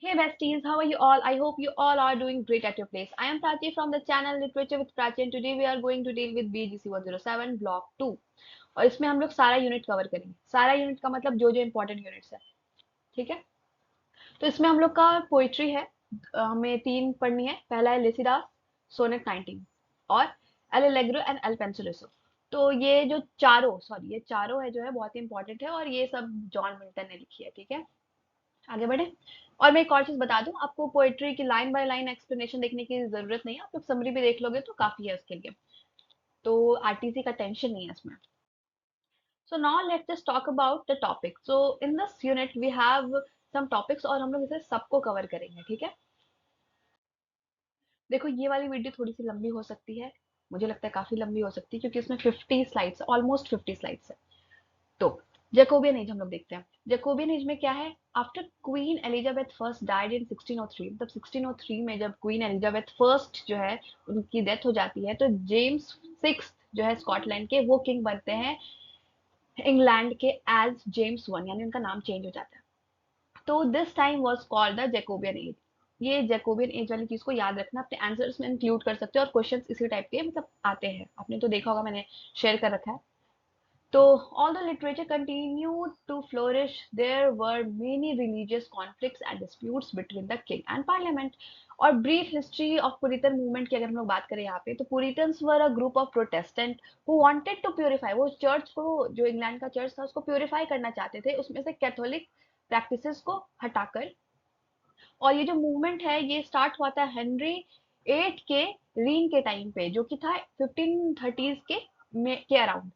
Hey besties, how are you all? I hope you all are doing great at your place. I am Prachi from the channel Literature with Prachi and today we are going to deal with BGC 107 Block 2 और इसमें हम लोग सारा unit cover करेंगे. सारा unit का मतलब जो जो इम्पोर्टेंट यूनिट्स है, ठीक है? तो इसमें हम लोग का पोइट्री है. हमें तीन पढ़नी है. पहला है लेसिडास सोनेट 19 और एल एलेग्रो एंड एल पेंसिलिसो. तो ये चारों है जो है बहुत ही इंपॉर्टेंट है और ये सब जॉन मिल्टन ने लिखी है, ठीक है? आगे बढ़े. और मैं एक और चीज बता दूं, आपको पोएट्री की लाइन बाय लाइन एक्सप्लेनेशन देखने की जरूरत नहीं है. आप लोग समरी भी देख लोगे तो काफी है उसके लिए. तो आरटीसी का टेंशन नहीं है इसमें. So now let's just talk about the topic. So in this unit we have some topics और हम लोग इसे सबको कवर करेंगे, ठीक है? देखो, ये वाली वीडियो थोड़ी सी लंबी हो सकती है. मुझे लगता है काफी लंबी हो सकती है क्योंकि इसमें 50 स्लाइड्स, ऑलमोस्ट 50 स्लाइड्स है. तो जैकोबियन एज हम लोग देखते हैं. जैकोबियन एज में क्या है? After queen Elizabeth first died in 1603, मतलब 1603 में जब क्वीन एलिजाबेथ फर्स्ट जो है उनकी डेथ हो जाती है तो जेम्स सिक्स जो है स्कॉटलैंड के, वो किंग बनते हैं इंग्लैंड के एज जेम्स वन, यानी उनका नाम चेंज हो जाता है. तो this time was called the Jacobian as. ये जैकोबियन एज वाली चीज को याद रखना, अपने आंसर्स में इंक्लूड कर सकते हो और क्वेश्चंस इसी टाइप के मतलब आते हैं. आपने तो देखा होगा, मैंने शेयर कर रखा है. So, although literature continued to flourish, there were many religious conflicts and disputes between the king and parliament. और brief history of Puritan movement की अगर हम लोग बात करें यहाँ पे, तो Puritans were a group of Protestant who wanted to purify. वो चर्च को, जो इंग्लैंड का चर्च था, उसको प्योरीफाई करना चाहते थे, उसमें से कैथोलिक प्रैक्टिसेस को हटाकर. और ये जो मूवमेंट है ये स्टार्ट हुआ था हेनरी एट के रीन के टाइम पे, जो कि था 1530s के around,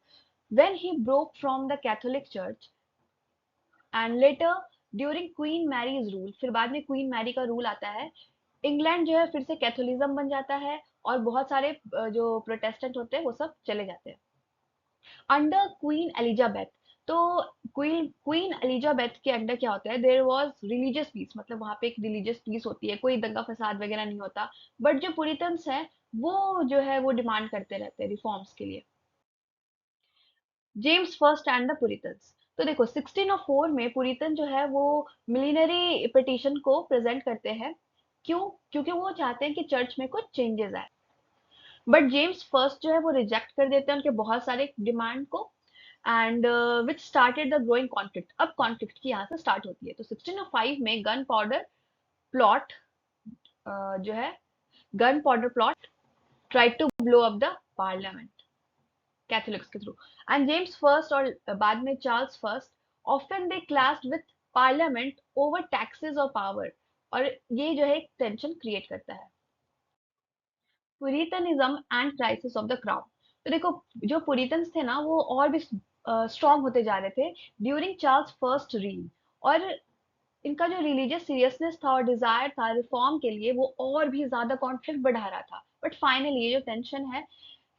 when he broke from the Catholic Church and later during Queen Mary's rule. फिर बाद में क्वीन मैरी का रूल आता है, इंग्लैंड जो है फिर से कैथोलिज्म बन जाता है और बहुत सारे जो प्रोटेस्टेंट होते हैं वो सब चले जाते हैं अंडर क्वीन एलिजाबेथ. तो क्वीन क्वीन एलिजाबेथ के अंडर क्या होता है, देयर वाज रिलीजियस पीस, मतलब वहां पे एक रिलीजियस पीस होती है, कोई दंगा फसाद वगैरह नहीं होता. बट जो पुरिटन्स है वो जो है वो डिमांड करते रहते हैं रिफॉर्म्स के लिए. James first and the Puritans. तो देखो 1604 में पुरिटन जो है वो मिलिनरी पिटीशन को प्रेजेंट करते हैं. क्यों? क्योंकि वो चाहते हैं कि चर्च में कुछ चेंजेस आए. बट जेम्स फर्स्ट जो है वो रिजेक्ट कर देते हैं उनके बहुत सारे डिमांड को. And which started the growing conflict. अब कॉन्फ्लिक्ट की यहाँ से स्टार्ट होती है. तो 1605 में गन पाउडर प्लॉट जो है, gunpowder plot try to blow up the parliament Catholics के थ्रू. एंड जेम्स फर्स्ट और बाद में Charles first often they clashed with parliament over taxes और पावर. और ये जो है एक टेंशन क्रिएट करता है. Puritanism and crisis of the crown. तो देखो, जो पुरिटन्स थे ना वो और भी स्ट्रांग होते जा रहे थे ड्यूरिंग चार्ल्स फर्स्ट रीन. और इनका जो रिलीजियस सीरियसनेस था और डिजायर था रिफॉर्म के लिए वो और भी ज्यादा कॉन्फ्लिक्ट बढ़ा रहा था. बट फाइनली ये जो टेंशन है,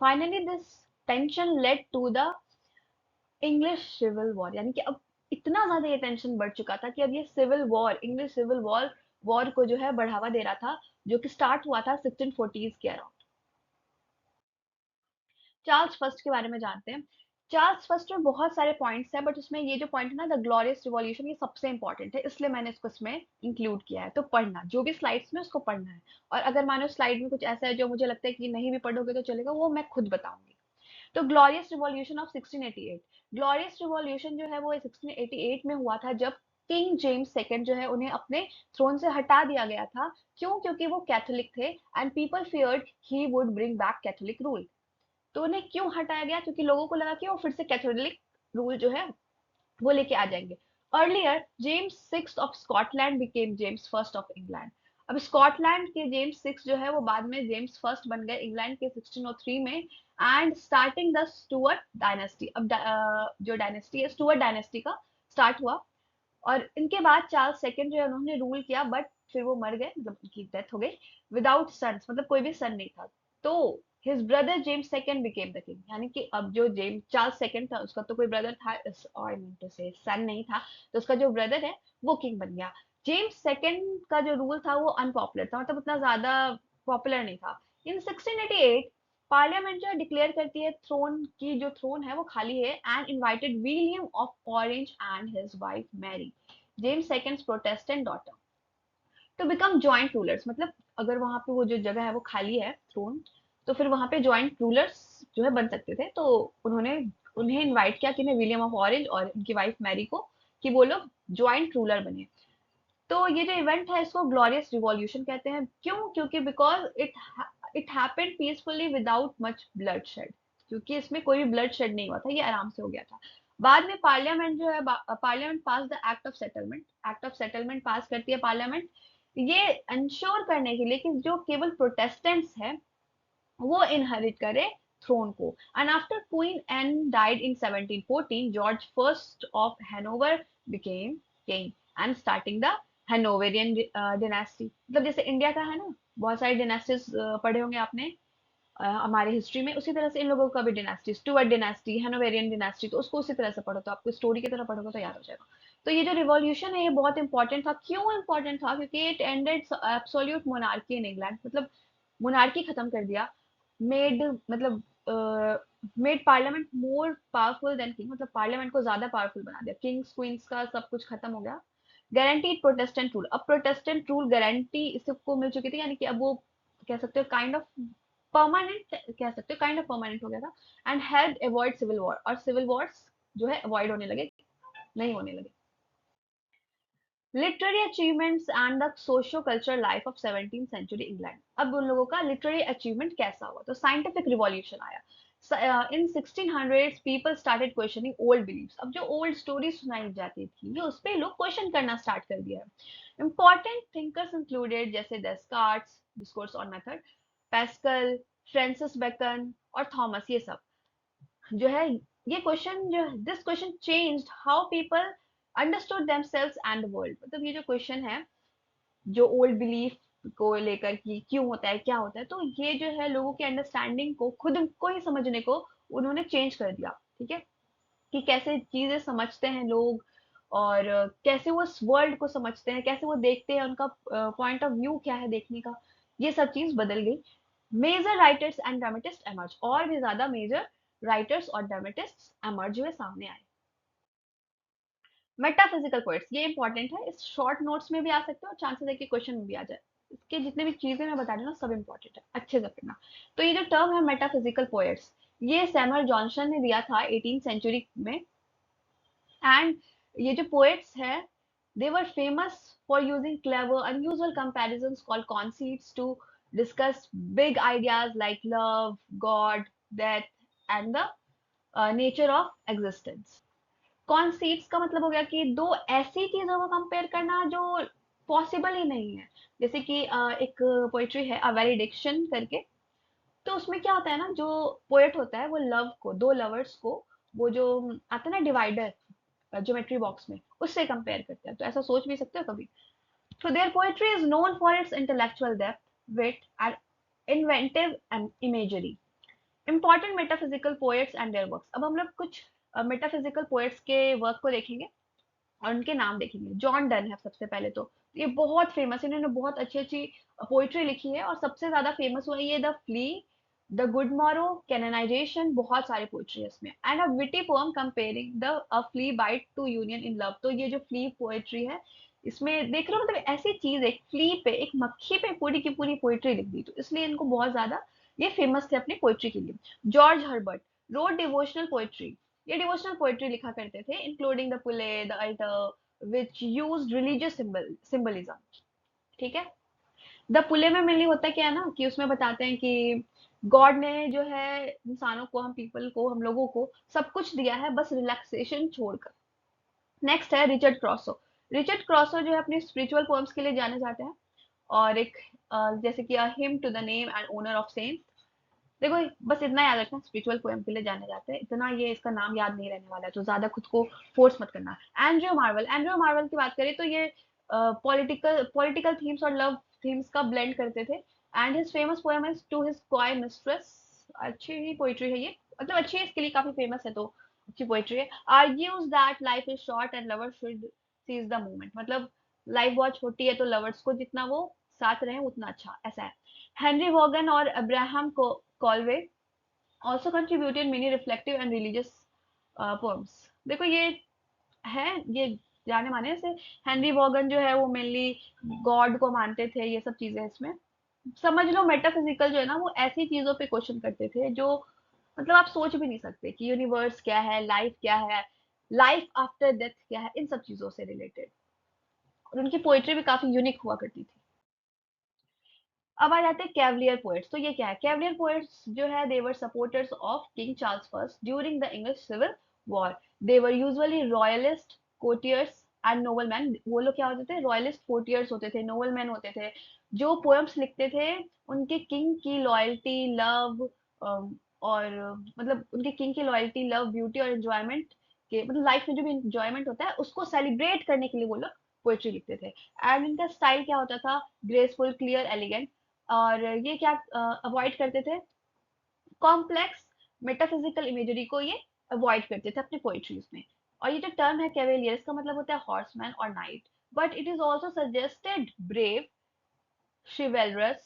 finally this tension led to the English civil war. यानी कि अब इतना ज्यादा ये टेंशन बढ़ चुका था कि अब ये civil war, English civil war war को जो है बढ़ावा दे रहा था, जो कि स्टार्ट हुआ था 1640s के अराउंड. चार्ल्स फर्स्ट के बारे में जानते हैं. चार्ल्स फर्स्ट में बहुत सारे पॉइंट्स हैं बट उसमें ये जो पॉइंट है ना, द ग्लोरियस रिवॉल्यूशन, ये सबसे इंपॉर्टेंट है, इसलिए मैंने इसको इसमें इंक्लूड किया है. तो पढ़ना, जो भी स्लाइड्स में उसको पढ़ना है. और अगर मानो स्लाइड में कुछ ऐसा है जो मुझे लगता है कि नहीं भी पढ़ोगे तो चलेगा, वो मैं खुद बताऊंगी. तो glorious revolution of 1688. Glorious revolution जो है वो 1688 में हुआ था जब किंग जेम्स सेकंड जो है उन्हें अपने थ्रोन से हटा दिया गया था. क्यों? क्योंकि वो कैथोलिक थे and people feared he would bring back Catholic rule. तो उन्हें क्यों हटाया गया? क्योंकि लोगों को लगा कि वो फिर से कैथोलिक रूल जो है वो लेके आ जाएंगे. Earlier James six of Scotland became James first of England. अब स्कॉटलैंड के जेम्स सिक्स जो है वो बाद में जेम्स फर्स्ट बन गए इंग्लैंड के 1603 में. And starting the Stuart dynasty. अब जो डायनेस्टी है स्टुअर्ट डायनेस्टी का स्टार्ट हुआ. और इनके बाद चार्ल्स सेकंड जो है उन्होंने रूल किया बट फिर वो मर गए, मतलब उनकी डेथ हो गई विदाउट सन्स, मतलब कोई भी सन नहीं था. तो his brother James second became the king. यानी कि अब जो जेम्स चार्ल्स सेकंड था उसका तो कोई ब्रदर था, और मीन टू से सन नहीं था, तो उसका जो ब्रदर है वो किंग बन गया. जेम्स सेकंड का जो रूल था वो अनपॉपुलर था, मतलब उतना ज्यादा पॉपुलर नहीं था. इन 1688 पार्लियामेंट जो डिक्लेयर करती है थ्रोन की, जो थ्रोन है वो खाली है, and invited William of Orange and his wife Mary, James second's Protestant daughter. To become joint rulers, मतलब अगर वहां पे वो जो जगह है वो खाली है थ्रोन, तो फिर वहां पे जॉइंट रूलर्स जो है बन सकते थे। तो उन्होंने उन्हें इनवाइट किया कि विलियम ऑफ ऑरेंज और उनकी वाइफ मैरी को, कि वो लोग ज्वाइंट रूलर बने। तो ये जो इवेंट है इसको ग्लोरियस रिवॉल्यूशन कहते हैं। क्यों? क्योंकि because it happened peacefully without much blood shed, क्योंकि इसमें कोई भी ब्लड शेड नहीं हुआ था, ये आराम से हो गया था। बाद में पार्लियामेंट जो है, parliament pass the act of settlement, act of settlement pass करती है पार्लियामेंट, ये इंश्योर करने के लिए कि जो केवल प्रोटेस्टेंट्स है वो इनहेरिट करे थ्रोन को। And after Queen Anne died in 1714, George first of Hanover became king and starting the Hanoverian dynasty. मतलब जैसे इंडिया का है ना, बहुत सारी डिनेस्टीज पढ़े होंगे आपने हमारे हिस्ट्री में, उसी तरह से इन लोगों का भी डिनेस्टी, स्टुअर्ट डिनेस्टी, हैनोवेरियन डिनेस्टी, तो उसको उसी तरह से पढ़ो, तो आपको स्टोरी की तरह पढ़ोगे तो याद हो जाएगा। तो ये जो रिवॉल्यूशन है ये बहुत इंपॉर्टेंट था। क्यों इंपॉर्टेंट था? क्योंकि it ended absolute monarchy in England, मतलब मोनार्की खत्म कर दिया। मेड मतलब made parliament more powerful than king, मतलब पार्लियामेंट को ज्यादा पावरफुल बना दिया। किंग्स क्वींस का सब कुछ खत्म हो गया। गारंटीड प्रोटेस्टेंट रूल, अब प्रोटेस्टेंट रूल गारंटी इसको मिल चुकी थी, यानी कि अब वो कह सकते हो काइंड ऑफ परमानेंट, कह सकते हो काइंड ऑफ परमानेंट हो गया था। And help avoid civil war, और सिविल वॉर्स जो है अवॉइड होने लगे, नहीं होने लगे। Literary achievements and the socio cultural life of 17th century England. अब उन लोगों का लिटरेरी अचीवमेंट कैसा हुआ? तो साइंटिफिक रिवॉल्यूशन आया। इन 1600s people started questioning old beliefs. अब जो ओल्ड स्टोरी सुनाई जाती थी उस पे लोग क्वेश्चन करना स्टार्ट कर दिया है। इंपॉर्टेंट थिंकर्स इंक्लूडेड जैसे Descartes, discourse on method, Pascal, Francis Bacon और थॉमस, ये सब जो है, ये क्वेश्चन जो this question changed how people understood themselves and the world. मतलब ये जो क्वेश्चन है जो ओल्ड बिलीफ को लेकर कि क्यों होता है, क्या होता है, तो ये जो है लोगों की अंडरस्टैंडिंग को, खुद को ही समझने को उन्होंने चेंज कर दिया। ठीक है, कि कैसे चीजें समझते हैं लोग, और कैसे वो उस वर्ल्ड को समझते हैं, कैसे वो देखते हैं, उनका पॉइंट ऑफ व्यू क्या है देखने का, ये सब चीज बदल गई। Major writers and dramatist emerge, और भी ज्यादा मेजर राइटर्स और ड्रामेटिस्ट एमर्ज हुए, सामने आए। मेटाफिजिकल पोएट्स, ये इंपॉर्टेंट है, इस शॉर्ट नोट्स में भी आ सकते हो और चांसेस है कि क्वेश्चन में भी आ जाए। इसके जितने भी चीजें मैं बता रही हूँ ना सब इंपॉर्टेंट है, अच्छे से पढ़ना। तो ये जो टर्म है मेटाफिजिकल पोएट्स, ये सैमुअल जॉनसन ने दिया था 18th सेंचुरी में। एंड ये जो पोएट्स है, they were famous for using clever unusual comparisons called conceits to discuss big ideas like love, god, death and the nature of existence। कॉन्सीट्स का मतलब हो गया कि दो ऐसी चीजों को कंपेयर करना जो पॉसिबल ही नहीं है। जैसे कि एक पोएट्री है अ वैलिडिक्शन करके, तो उसमें क्या होता है ना, जो पोएट होता है वो लव को, दो लवर्स को, वो जो आता है ना डिवाइडर ज्योमेट्री बॉक्स में, उससे कंपेयर करते हैं। तो ऐसा सोच भी सकते हो कभी। तो their poetry is known for its intellectual depth, wit and inventive and imagery. Important metaphysical poets and their works. अब हम लोग कुछ मेटाफिजिकल पोएट्स के वर्क को देखेंगे और उनके नाम देखेंगे। जॉन डन है सबसे पहले तो, ये बहुत फेमस, इन्होंने बहुत अच्छी अच्छी पोइट्री लिखी है, और सबसे ज्यादा फेमस हुआ ये the flea, the good morrow, canonization, बहुत सारी पोइट्री है इसमें। And a witty poem comparing the a flea bite to union in love. तो ये जो फ्ली पोएट्री है, इसमें देख रहे हो, मतलब ऐसी चीज, एक फ्ली पे, एक मक्खी पे पूरी की पूरी पोइट्री लिख दी, तो इसलिए इनको बहुत ज्यादा ये फेमस थे अपनी पोइट्री के लिए। George Herbert wrote devotional poetry, ये डिवोशनल पोएट्री लिखा करते थे, including the pulley, the altar which used religious symbolism. ठीक है, द पुले में मेनली होता क्या है ना, कि उसमें बताते हैं कि गॉड ने जो है इंसानों को, हम पीपल को, हम लोगों को सब कुछ दिया है, बस रिलैक्सेशन छोड़कर। नेक्स्ट है रिचर्ड क्रॉसो। रिचर्ड क्रॉसो जो है अपने स्पिरिचुअल पोएम्स के लिए जाने जाते हैं, और एक जैसे कि hymn to the name and honour of saint. देखो बस इतना याद रखना, स्पिरिचुअल पोएम के लिए जाने जाते हैं, इतना ये इसका नाम याद नहीं रहने वाला है, तो ज्यादा खुद को फोर्स मत करना। एंड्रयू मार्वल, एंड्रयू मार्वल की बात करें तो ये पॉलिटिकल पॉलिटिकल थीम्स और लव थीम्स का ब्लेंड करते थे। And his famous poem is to his coy mistress, अच्छी ही पोइट्री है ये, मतलब अच्छी है, इसके लिए काफी फेमस है, तो अच्छी पोइट्री है। Argues that life is short and lovers should seize the moment, मतलब लाइफ बहुत छोटी है, तो लवर्स को जितना वो साथ रहे उतना अच्छा, ऐसा है। हेनरी वॉगन और Abraham कॉलवे also contributed many reflective and religious poems। देखो ये है, ये जाने माने, जैसे हेनरी वॉगन जो है वो मेनली गॉड को मानते थे, ये सब चीजें इसमें समझ लो। मेटाफिजिकल जो है ना वो ऐसी चीजों पे क्वेश्चन करते थे जो मतलब आप सोच भी नहीं सकते कि यूनिवर्स क्या है, लाइफ क्या है, लाइफ आफ्टर डेथ क्या है, इन सब चीजों से रिलेटेड। और उनकी पोएट्री भी काफी यूनिक हुआ करती थी। अब आ जाते हैं कैवलियर पोएट्स। तो ये क्या है? कैवलियर पोएट्स जो है they were supporters of King Charles first during the English civil war. They were usually royalist courtiers and noble man. वो लोग क्या होते थे? रॉयलिस्ट कोटियर्स होते थे, नोबल मैन होते थे, जो पोएम्स लिखते थे उनके किंग की लॉयल्टी, लव, और मतलब उनके किंग की लॉयल्टी, लव, ब्यूटी और एंजॉयमेंट के, मतलब लाइफ में जो भी एंजॉयमेंट होता है उसको सेलिब्रेट करने के लिए वो लोग पोएट्री लिखते थे। एंड इनका स्टाइल क्या होता था? Graceful, clear, elegant. और ये क्या अवॉइड करते थे? कॉम्प्लेक्स मेटाफिजिकल इमेजरी को ये अवॉइड करते थे अपने पोइट्रीज में। और ये जो टर्म है कैवेलियर, इसका मतलब होता है हॉर्समैन और night, but it is also suggested brave, chivalrous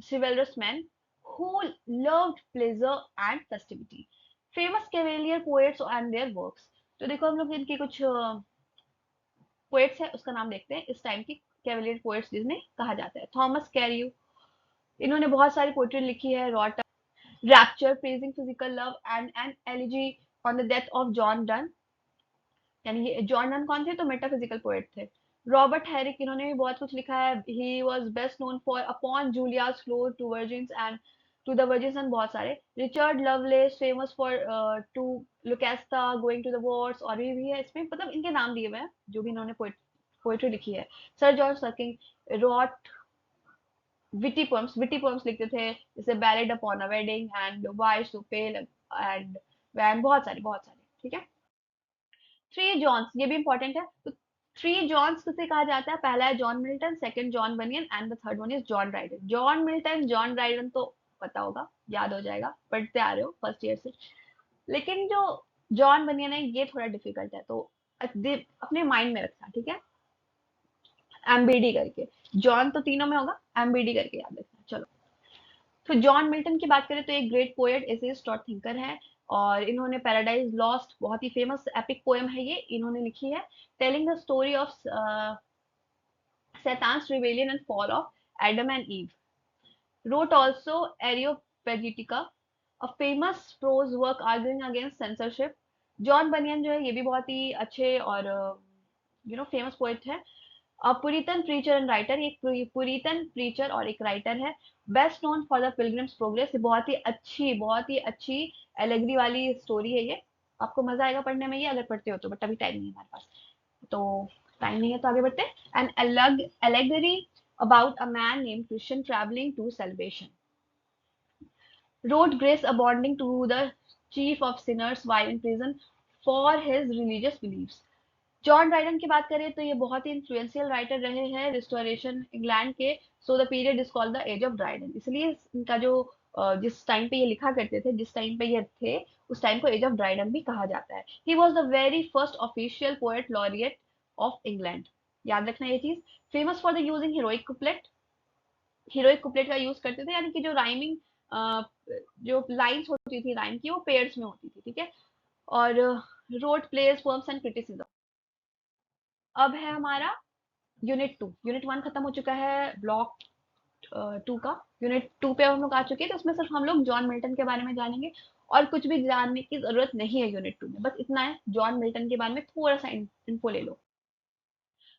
chivalrous men who loved pleasure and festivity. Famous cavalier poets and their works. तो देखो हम लोग इनकी कुछ पोएट्स है उसका नाम देखते हैं इस टाइम की कैवलियर पोएट्स जिन्हें कहा जाता है। थॉमस कैरियो, इन्होंने बहुत सारी पोएट्री लिखी है। Wrote rapture praising physical love and an elegy on the death of John Donne. यानी ये जॉन डन कौन थे? तो मेटाफिजिकल पोएट थे। रॉबर्ट हैरिक, इन्होंने भी बहुत कुछ लिखा है। He was best known for upon Julia's floor to virgins and to the virgins and बहुत सारे। Richard Lovelace famous for to Lucasta going to the wars, और भी है इसमें, मतलब इनके नाम दिए हुए हैं जो भी इन्होंने पोएट्री लिखी है। Sir George Suckling wrote witty poems लिखते थे, जैसे ballad upon a wedding and why so pale and wan, बहुत सारे। ठीक है। थ्री जॉन्स, ये भी इंपॉर्टेंट है। तो थ्री जॉन्स किसे कहा जाता है? पहला है John Milton, second John banyan and the third one is John Dryden. John Milton, John Dryden तो पता होगा, याद हो जाएगा, पढ़ते आ रहे हो फर्स्ट ईयर से। लेकिन जो जॉन बनियन है ये थोड़ा डिफिकल्ट है, तो अपने माइंड में रखना, ठीक है? एमबीडी करके। जॉन तो तीनों में होगा, एमबीडी करके याद रखना। चलो, तो जॉन मिल्टन की बात करें तो एक ग्रेट पोएट, एसेइस्ट और थिंकर है। और इन्होंने पैराडाइज लॉस्ट, बहुत ही फेमस एपिक पोएम है ये, इन्होंने लिखी है। Telling the story of Satan's rebellion and fall of Adam and Eve. Wrote also Areopagitica, a famous prose work arguing against censorship. John Bunyan जो है ये भी बहुत ही अच्छे और फेमस पोएट है। पुरितन प्रीचर एंड राइटर, एक पुरितन प्रीचर और एक राइटर है। Best known for the pilgrims progress, बहुत ही अच्छी एलेगरी वाली स्टोरी है ये। आपको मजा आएगा पढ़ने में ये, अगर पढ़ते हो तो, बट अभी टाइम नहीं है हमारे पास, तो टाइम नहीं है तो आगे बढ़ते हैं। An allegory about a man named Christian traveling to salvation. Wrote grace abounding to the chief of sinners while in prison for his religious beliefs. John Dryden की बात करें तो ये बहुत ही इन्फ्लुएंशियल राइटर रहे हैं रिस्टोरेशन इंग्लैंड के। So the period is called the age of Dryden, इसलिए इनका जो जिस टाइम पे ये लिखा करते थे, जिस टाइम पे ये थे, उस टाइम को एज ऑफ ड्राइडन भी कहा जाता है। He was the very first official poet laureate of England, याद रखना ये चीज। Famous for the using heroic couplet, heroic couplet का यूज करते थे, यानी कि जो राइमिंग जो लाइंस होती थी राइम की, वो पेयर्स में होती थी, ठीक है। और road place poems and criticism. अब है हमारा यूनिट टू। यूनिट वन खत्म हो चुका है ब्लॉक टू का। यूनिट टू पे हम लोग आ चुके हैं, तो उसमें सिर्फ हम लोग जॉन मिल्टन के बारे में जानेंगे, और कुछ भी जानने की जरूरत नहीं है यूनिट टू में, बस इतना है, जॉन मिल्टन के बारे में थोड़ा सा इन्फो ले लो।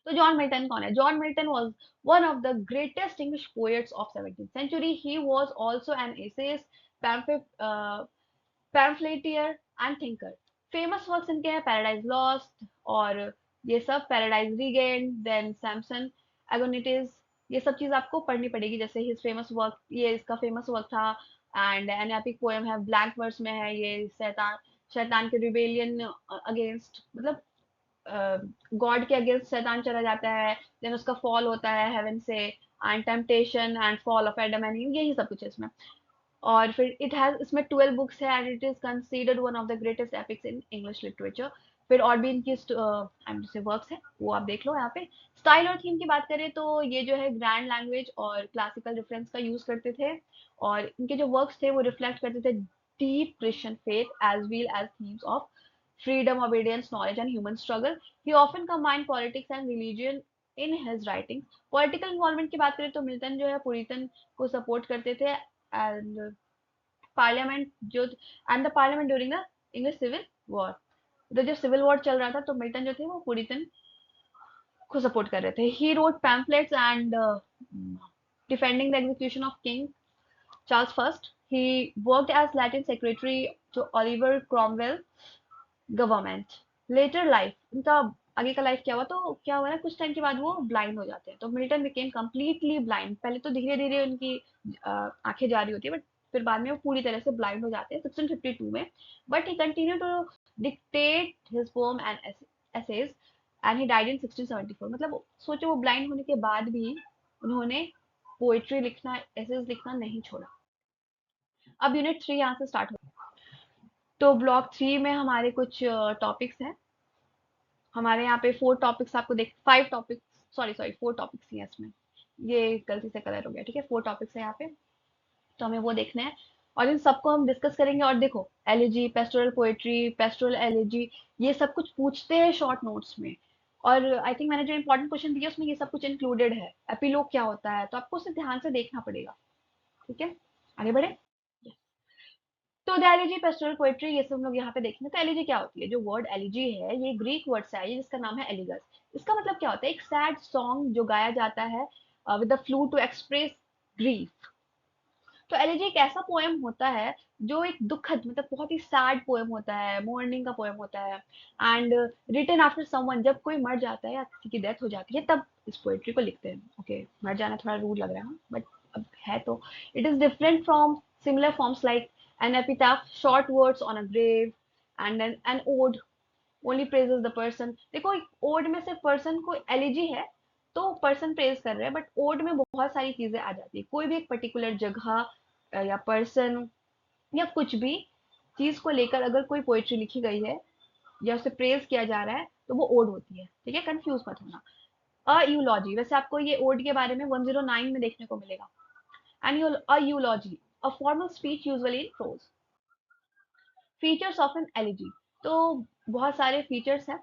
तो जॉन मिल्टन कौन है? John Milton was one of the greatest English poets of 17th century. He was also an essayist, pamphleteer and thinker. Famous works इनके हैं पैराडाइज लॉस्ट और ये सब, Paradise Regained, then Samson Agonistes, ये सब चीज आपको पढ़नी पड़ेगी। जैसे हिज फेमस वर्क, ये इसका फेमस वर्क था। एंड एन एपिक पोएम है, ब्लैंक वर्स में है ये, शैतान के रिबेलियन अगेंस्ट, मतलब गॉड के अगेंस्ट शैतान चला जाता है, देन उसका फॉल होता है हेवन से, and temptation and fall of Adam and ewe, यही सब कुछ है इसमें। और फिर इट हैज, इसमें 12 बुक्स है and it is considered one of the greatest epics in English literature. फिर और भी इनकी वर्क्स है, वो आप देख लो यहाँ पे। स्टाइल और थीम की बात करें तो ये जो है ग्रैंड लैंग्वेज और क्लासिकल रेफरेंस का यूज करते थे, और इनके जो वर्क्स थे वो रिफ्लेक्ट करते थे deep Christian faith as well as themes of freedom, obedience, knowledge, and human struggle. He often combined politics and religion in his writings. Political involvement की बात करें तो मिल्टन जो है पुरितन को सपोर्ट करते थे, एंड पार्लियामेंट जो and the parliament during the English civil war, तो जब सिविल वॉर चल रहा था तो मिल्टन जो थे वो पुरितन को सपोर्ट कर रहे थे. He wrote pamphlets and defending the execution of King Charles first. He worked as Latin secretary to Oliver Cromwell government. Later life, उनका आगे का लाइफ क्या हुआ, तो क्या हुआ ना, कुछ टाइम के बाद वो ब्लाइंड हो जाते हैं. तो मिल्टन बिकेम कम्प्लीटली ब्लाइंड. पहले तो धीरे धीरे उनकी आंखें जा रही होती है, बट फिर बाद में वो पूरी तरह से ब्लाइंड हो जाते हैं 1652 में. But he continue to dictate his poem and essays and he died in 1674. मतलब सोचो, वो ब्लाइंड होने के बाद भी उन्होंने पोएट्री लिखना, एसेज लिखना नहीं छोड़ा. अब यूनिट 3 यहाँ से स्टार्ट हो. तो ब्लॉक 3 में हमारे कुछ टॉपिक्स हैं. हमारे यहाँ पे 4 टॉपिक्स आपको देख, 5 टॉपिक्स, सॉरी 4 टॉपिक्स ही हैं इसमें, ये गलती से कलर हो गया, ठीक है. 4 टॉपिक्स है यहाँ पे, तो हमें वो देखना है और इन सबको हम डिस्कस करेंगे. और देखो, elegy, pastoral poetry, pastoral elegy, ये सब कुछ पूछते हैं शॉर्ट नोट्स में. और आई थिंक मैंने जो इंपॉर्टेंट क्वेश्चन दिया उसमें ये सब कुछ इंक्लूडेड है. एपिलॉग क्या होता है, तो आपको उसे ध्यान से देखना पड़ेगा. ठीक है, आगे बढ़े. तो द एलिजी, पेस्टोरल पोएट्री, ये सब लोग यहाँ पे देखेंगे. तो एलिजी क्या होती है, जो वर्ड एलिजी है ये ग्रीक वर्ड से आई है जिसका नाम है एलिगस. इसका मतलब क्या होता है, एक सैड सॉन्ग जो गाया जाता है with the flute to express grief. तो एलिजी एक ऐसा पोएम होता है जो एक दुखद, मतलब बहुत ही सैड पोएम होता है, मोर्निंग का पोएम होता है, एंड रिटन आफ्टर समवन. जब कोई मर जाता है या किसी की डेथ हो जाती है तब इस पोएट्री को लिखते हैं. ओके, मर जाना थोड़ा रूड लग रहा है, बट अब है तो. It is different from similar forms like an epitaph, short words on a grave, and an ode only praises the person. देखो, ओड में सिर्फ पर्सन को एलिजी है तो पर्सन प्रेज कर रहे हैं, बट ओड में बहुत सारी चीजें आ जाती है. कोई भी एक पर्टिकुलर जगह या पर्सन या कुछ भी चीज को लेकर अगर कोई पोएट्री लिखी गई है या उसे प्रेज किया जा रहा है तो वो ओड होती है. ठीक है, कंफ्यूज मत होना. अ यूलॉजी, वैसे आपको ये ओड के बारे में 109 में देखने को मिलेगा. And a eulogy, a formal speech usually in prose. Features of an elegy, तो बहुत सारे फीचर्स हैं.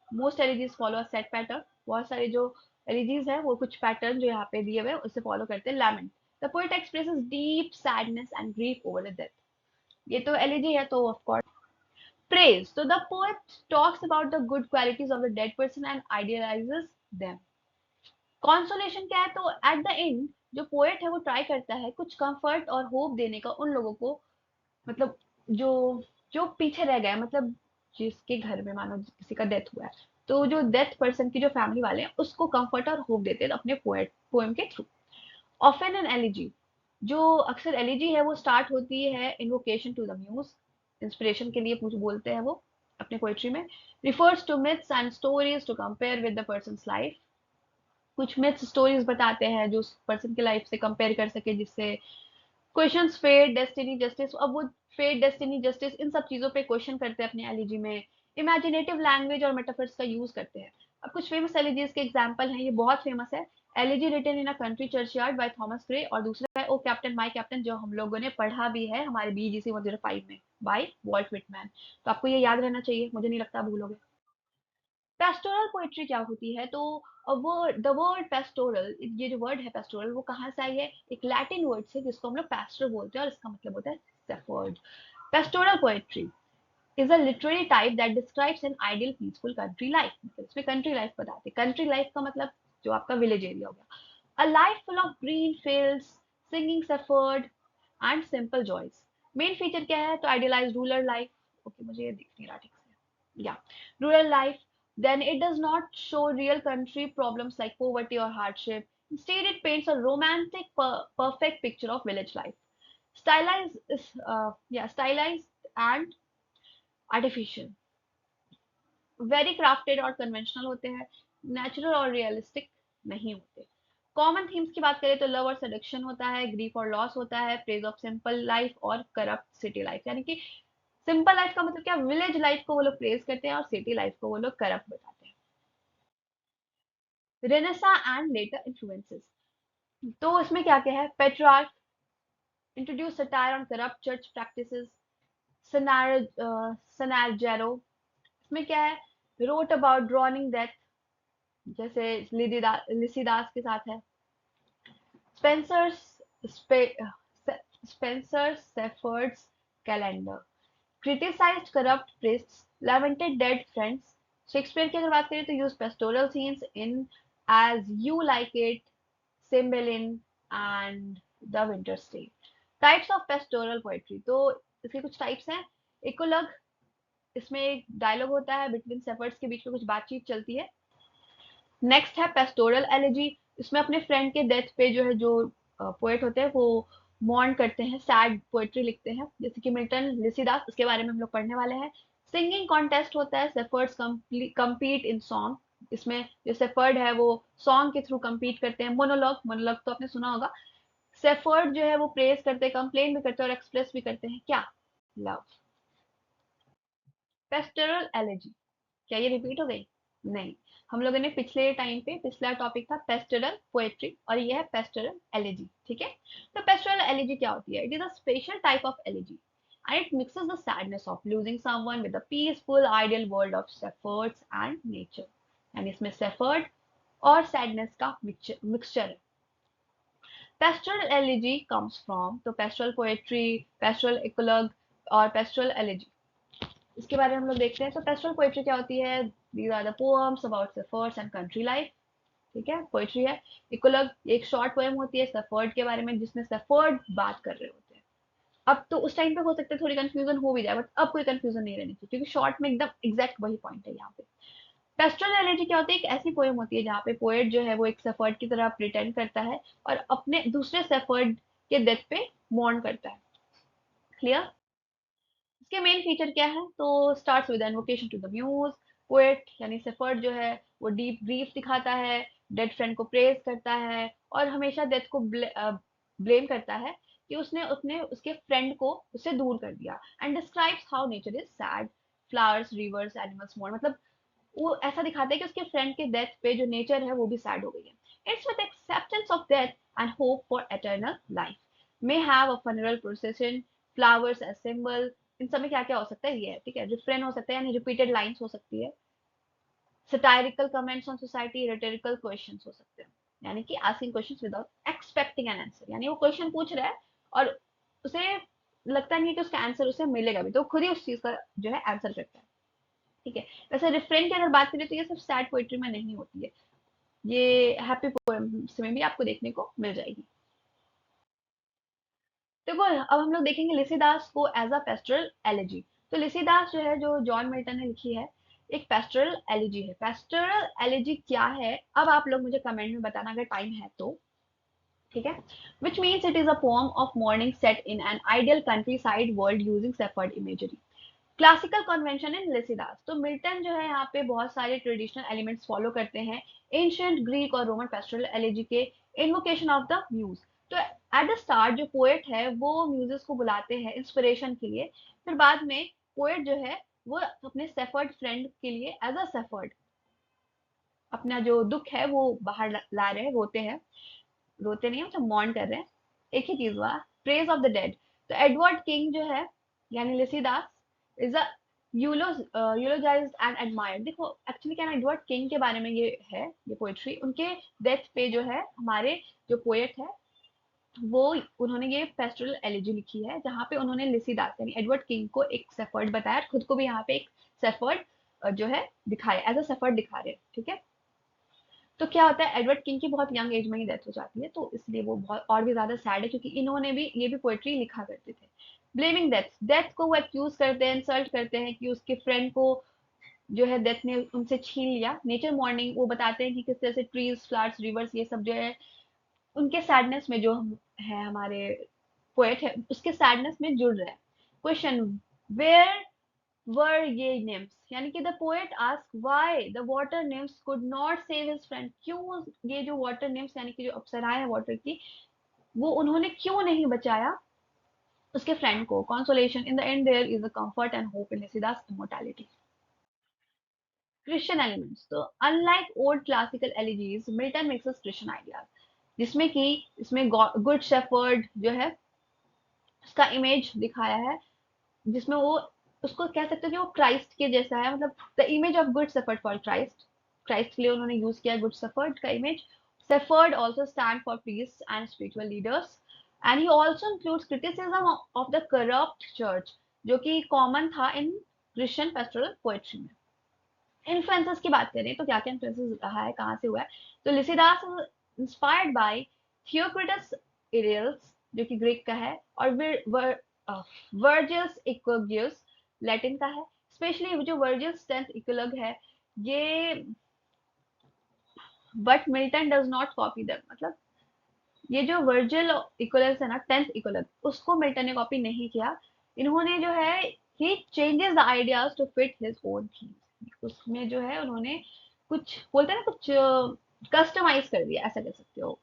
Most elegies follow a set pattern. बहुत सारे जो एलिजीज है वो कुछ पैटर्न जो यहाँ पे दिए हुए हैं उससे फॉलो करते हैं. Lament, the poet expresses deep sadness and grief over the death. ये तो एलिजी है तो ऑफ कोर्स. प्रेज, तो the poet talks about the good qualities of the dead person and idealises them. Consolation क्या है, तो एट द एंड जो poet है वो ट्राई करता है कुछ कंफर्ट और होप देने का उन लोगों को, मतलब जो जो पीछे रह गए, मतलब जिसके घर में मानो किसी का डेथ हुआ है, तो जो डेथ पर्सन की जो फैमिली वाले हैं उसको कंफर्ट और होप देते हैं अपने पोएम के थ्रू. ऑफन एन एलिजी, जो अक्सर एलिजी है वो स्टार्ट होती है invocation to the muse, inspiration के लिए कुछ बोलते हैं वो अपने पोएट्री में. Refers to myths and stories to compare with the person's life. कुछ मिथ्स स्टोरीज बताते हैं जो उस पर्सन की लाइफ से कंपेयर कर सके, जिससे क्वेश्चंस फेट, डेस्टिनी, जस्टिस. अब वो फेट, डेस्टिनी, जस्टिस इन सब चीजों पे क्वेश्चन करते हैं अपने एलिजी में. इमेजिनेटिव लैंग्वेज और मेटाफर्स का यूज करते हैं. अब कुछ फेमस एलिजीज के एग्जांपल हैं, ये बहुत फेमस है. Elegy written in a country churchyard by Thomas Gray, और दूसरा है ओ कैप्टन माय कैप्टन, जो हम लोगों ने पढ़ा भी है हमारे बीजीसी 105 में, बाय वॉल्ट विटमैन. तो आपको ये याद रहना चाहिए, मुझे नहीं लगता भूलोगे. पेस्टोरल पोएट्री क्या होती है, तो वो द वर्ड पेस्टोरल, ये जो वर्ड है पेस्टोरल वो कहाँ से आई है, एक लैटिन वर्ड से जिसको हम लोग पेस्टर बोलते हैं और इसका मतलब होता है shepherd. Pastoral poetry is a literary type that describes an ideal peaceful country life. मतलब इसमें कंट्री लाइफ बताते हैं. कंट्री लाइफ का मतलब जो आपका विलेज एरिया हो गया. A life full of green fields, singing shepherd and simple joys. Main feature क्या है, तो आइडियलाइज रूरल लाइफ. ओके, मुझे ये दिख नहीं रहा ठीक से. या rural life, then it does not show real country problems like poverty or hardship. Instead, it paints a romantic, perfect picture of village life. Stylized is, stylized and artificial. Very crafted और conventional होते हैं. Natural और realistic नहीं होते. Common themes की बात करें तो लव और सेडक्शन होता है, ग्रीफ और लॉस होता है, प्रेज ऑफ सिंपल लाइफ और करप्ट सिटी लाइफ. यानी कि सिंपल लाइफ का मतलब क्या, विलेज लाइफ को वो लोग प्रेज करते हैं और सिटी लाइफ को वो लोग करप्ट बताते हैं. रेनेसा एंड लेटर इन्फ्लुएंसेस, तो इसमें क्या क्या है, Petrarch introduce satire on corrupt church practices. Sannazaro इसमें क्या है, wrote about drowning death, जैसे लिसिदास के साथ है। Spenser's Spenser shepherd's calendar, criticized corrupt priests, lamented dead friends। Shakespeare की अगर बात करें तो use pastoral scenes in as you like it, Cymbeline and the winter's स्टे। टाइप्स ऑफ पेस्टोरल पोएट्री, तो इसके कुछ टाइप्स हैं। इकोलग, इसमें एक डायलॉग होता है बिटवीन सेफर्ड्स के बीच में, कुछ बातचीत चलती है। नेक्स्ट है पेस्टोरल एलिजी, इसमें अपने फ्रेंड के डेथ पे जो है, जो पोएट होते हैं वो मॉर्न करते हैं, सैड पोएट्री लिखते हैं, जैसे कि मिल्टन, लिसिदास, उसके बारे में हम लोग पढ़ने वाले हैं। सिंगिंग कॉन्टेस्ट होता है, सेफर्ड्स कम्पीट इन सॉन्ग, इसमें जो सेफर्ड है वो सॉन्ग के थ्रू कम्पीट करते हैं। मोनोलॉग, मोनोलॉग तो आपने सुना होगा। सेफर्ड जो है वो प्रेज करते हैं, कंप्लेन भी करते हैं और एक्सप्रेस भी करते हैं क्या, लव। पेस्टोरल एलिजी, क्या ये रिपीट हो गई? नहीं, हम लोगों ने पिछले टाइम पे, पिछला टॉपिक था पेस्टोरल पोएट्री और ये है पेस्टोरल एलिजी, ठीक है। तो पेस्टोरल एलिजी क्या होती है? It is a special type of elegy and it mixes the sadness of losing someone with the peaceful ideal world of shepherds and nature। यानी इसमें शेफर्ड और सैडनेस का मिक्सचर है। पेस्टोरल एलिजी कम्स फ्रॉम, तो pastoral poetry, pastoral इकोलॉग और pastoral elegy, इसके बारे में हम लोग देखते हैं। तो पेस्टोरल पोएट्री क्या होती है? These are the poems about shepherds and country life, ठीक है, पोएट्री है। इकोलॉग एक शॉर्ट पोएम होती है सफर्ड के बारे में, जिसमें सफर्ड बात कर रहे होते हैं। अब तो उस टाइम पे हो सकता है थोड़ी कंफ्यूजन हो भी जाए, बट अब कोई कंफ्यूजन नहीं रहनी चाहिए, क्योंकि शॉर्ट में एकदम एग्जैक्ट वही पॉइंट है यहाँ पे। पेस्टोरल एलिजी क्या होती है? एक ऐसी पोएम होती है जहाँ पे पोएट जो है वो एक सफर्ड की तरह प्रिटेंड करता है और अपने दूसरे सफर्ड के डेथ पे मॉर्न करता है। क्लियर? इसके मेन फीचर क्या है? तो starts with invocation to the muse. Poet यानी सेफर्ड जो है वो डीप ग्रीफ दिखाता है, डेड फ्रेंड को प्रेज करता है और हमेशा डेथ को ब्लेम करता है कि उसने उसने उसके फ्रेंड को उससे दूर कर दिया। And describes how nature is sad, flowers, rivers, animals mourn, मतलब वो ऐसा दिखाता है कि उसके फ्रेंड के डेथ पे जो नेचर है वो भी सैड हो गई है। It's with acceptance of death and hope for eternal life, may have a funeral procession, flowers as symbol. इन सब में क्या क्या हो सकता है? ये है, ठीक है। रिफ्रेन हो सकता है यानी रिपीटेड लाइंस हो सकती है। Satirical comments on society, rhetorical questions हो सकते हैं, यानी कि asking questions without expecting an answer, यानी वो क्वेश्चन पूछ रहा है और उसे लगता नहीं है कि उसका आंसर उसे मिलेगा भी, तो खुद ही उस चीज का जो है आंसर करता है, ठीक है। वैसे रिफ्रेन की अगर बात करें तो ये सिर्फ सैड पोएट्री में नहीं होती है, ये हैप्पी पोएम्स में भी आपको देखने को मिल जाएगी। देखो अब हम लोग देखेंगे लिसिदास को एज अ पेस्टोरल एलिजी। तो लिसिदास जो है, जो जॉन मिल्टन ने लिखी है, एक पेस्टोरल एलिजी है। पेस्टोरल एलिजी क्या है, अब आप लोग मुझे कमेंट में बताना अगर टाइम है तो, ठीक है। Which means it is a poem of mourning set in an ideal countryside world using shepherd imagery. Classical convention in Lycidas, तो मिल्टन जो है यहाँ पे बहुत सारे ट्रेडिशनल एलिमेंट्स फॉलो करते हैं एंशियंट ग्रीक और रोमन पेस्टोरल एलिजी के। इन्वोकेशन ऑफ द म्यूज, तो एट द स्टार्ट जो पोएट है वो म्यूजेस को बुलाते हैं इंस्पिरेशन के लिए, फिर बाद में पोएट जो है वो अपने सेफर्ड फ्रेंड के लिए एज अ सेफर्ड अपना जो दुख है वो बाहर ला रहे हैं, रोते हैं, रोते नहीं, मतलब मॉर्न कर रहे हैं। एक ही चीज हुआ, प्रेज ऑफ द डेड। तो एडवर्ड किंग जो है यानी लिसिदास इज अ यूलोजाइज्ड एंड एडमायर्ड। देखो एक्चुअली क्या ना, एडवर्ड किंग के बारे में ये है, ये पोएट्री उनके डेथ पे जो है हमारे जो पोएट है वो, उन्होंने ये पेस्टोरल एलिजी लिखी है, जहाँ पे उन्होंने लिसिदास यानी एडवर्ड किंग को एक सेफर्ड बताया, खुद को भी यहाँ पे एक सेफर्ड जो है दिखाया, एज अ सेफर्ड दिखा रहे हैं, ठीक है। तो क्या होता है, एडवर्ड किंग की बहुत यंग एज में ही डेथ हो जाती है, तो इसलिए वो बहुत और भी ज्यादा सैड है, क्योंकि इन्होंने भी ये भी पोएट्री लिखा करते थे। ब्लेमिंग डेथ, डेथ को वो एक्यूज करते हैं, इंसल्ट करते हैं कि उसके फ्रेंड को जो है डेथ ने उनसे छीन लिया। नेचर मॉर्निंग, वो बताते हैं कि किस तरह से ट्रीज, फ्लावर्स, रिवर्स, ये सब जो है उनके सैडनेस में जो हम है, हमारे पोएट है उसके सैडनेस में जुड़ रहे हैं। क्वेश्चन, वेयर वर ये nymphs, यानी कि the poet ask why the water nymphs could not save his friend, क्यों ये जो वाटर nymphs यानी कि जो अप्सराएं हैं वाटर की, वो उन्होंने क्यों नहीं बचाया उसके फ्रेंड को। Consolation, in the end there is a comfort and hope in Lycidas immortality. Christian elements, तो unlike old classical elegies Milton mixes Christian ideas, जिसमें कि इसमें गुड शेफर्ड जो है उसका इमेज दिखाया है, जिसमें वो उसको कह सकते हो कि वो क्राइस्ट के जैसा है, मतलब the image of good shepherd for Christ, Christ के लिए उन्होंने यूज किया गुड शेफर्ड का image. Shepherd also stand for piece and spiritual leaders, and he also includes criticism of the corrupt church, जो कि कॉमन था इन क्रिश्चियन पेस्टोरल पोएट्री में। Influences की बात करें तो क्या क्या इन्फ्लुएंसेस रहा है, कहाँ से हुआ है, तो लिसिदास इंस्पायर्ड बाय थियोक्रिटस इरियल्स, जो कि ग्रीक का है, और वर्जियस इक्वगियस लैटिन का है। स्पेशली जो वर्जियस 10th इक्वलग है ये, but Milton does not copy them, मतलब ये जो वर्जिल इक्वलस है ना 10th इक्वलग, उसको मिल्टन ने कॉपी नहीं किया। इन्होंने जो है he changes the ideas to fit his own theme, उसमें जो है उन्होंने कुछ बोलते हैं ना, कुछ कस्टमाइज कर दिया, ऐसा कह सकते हो।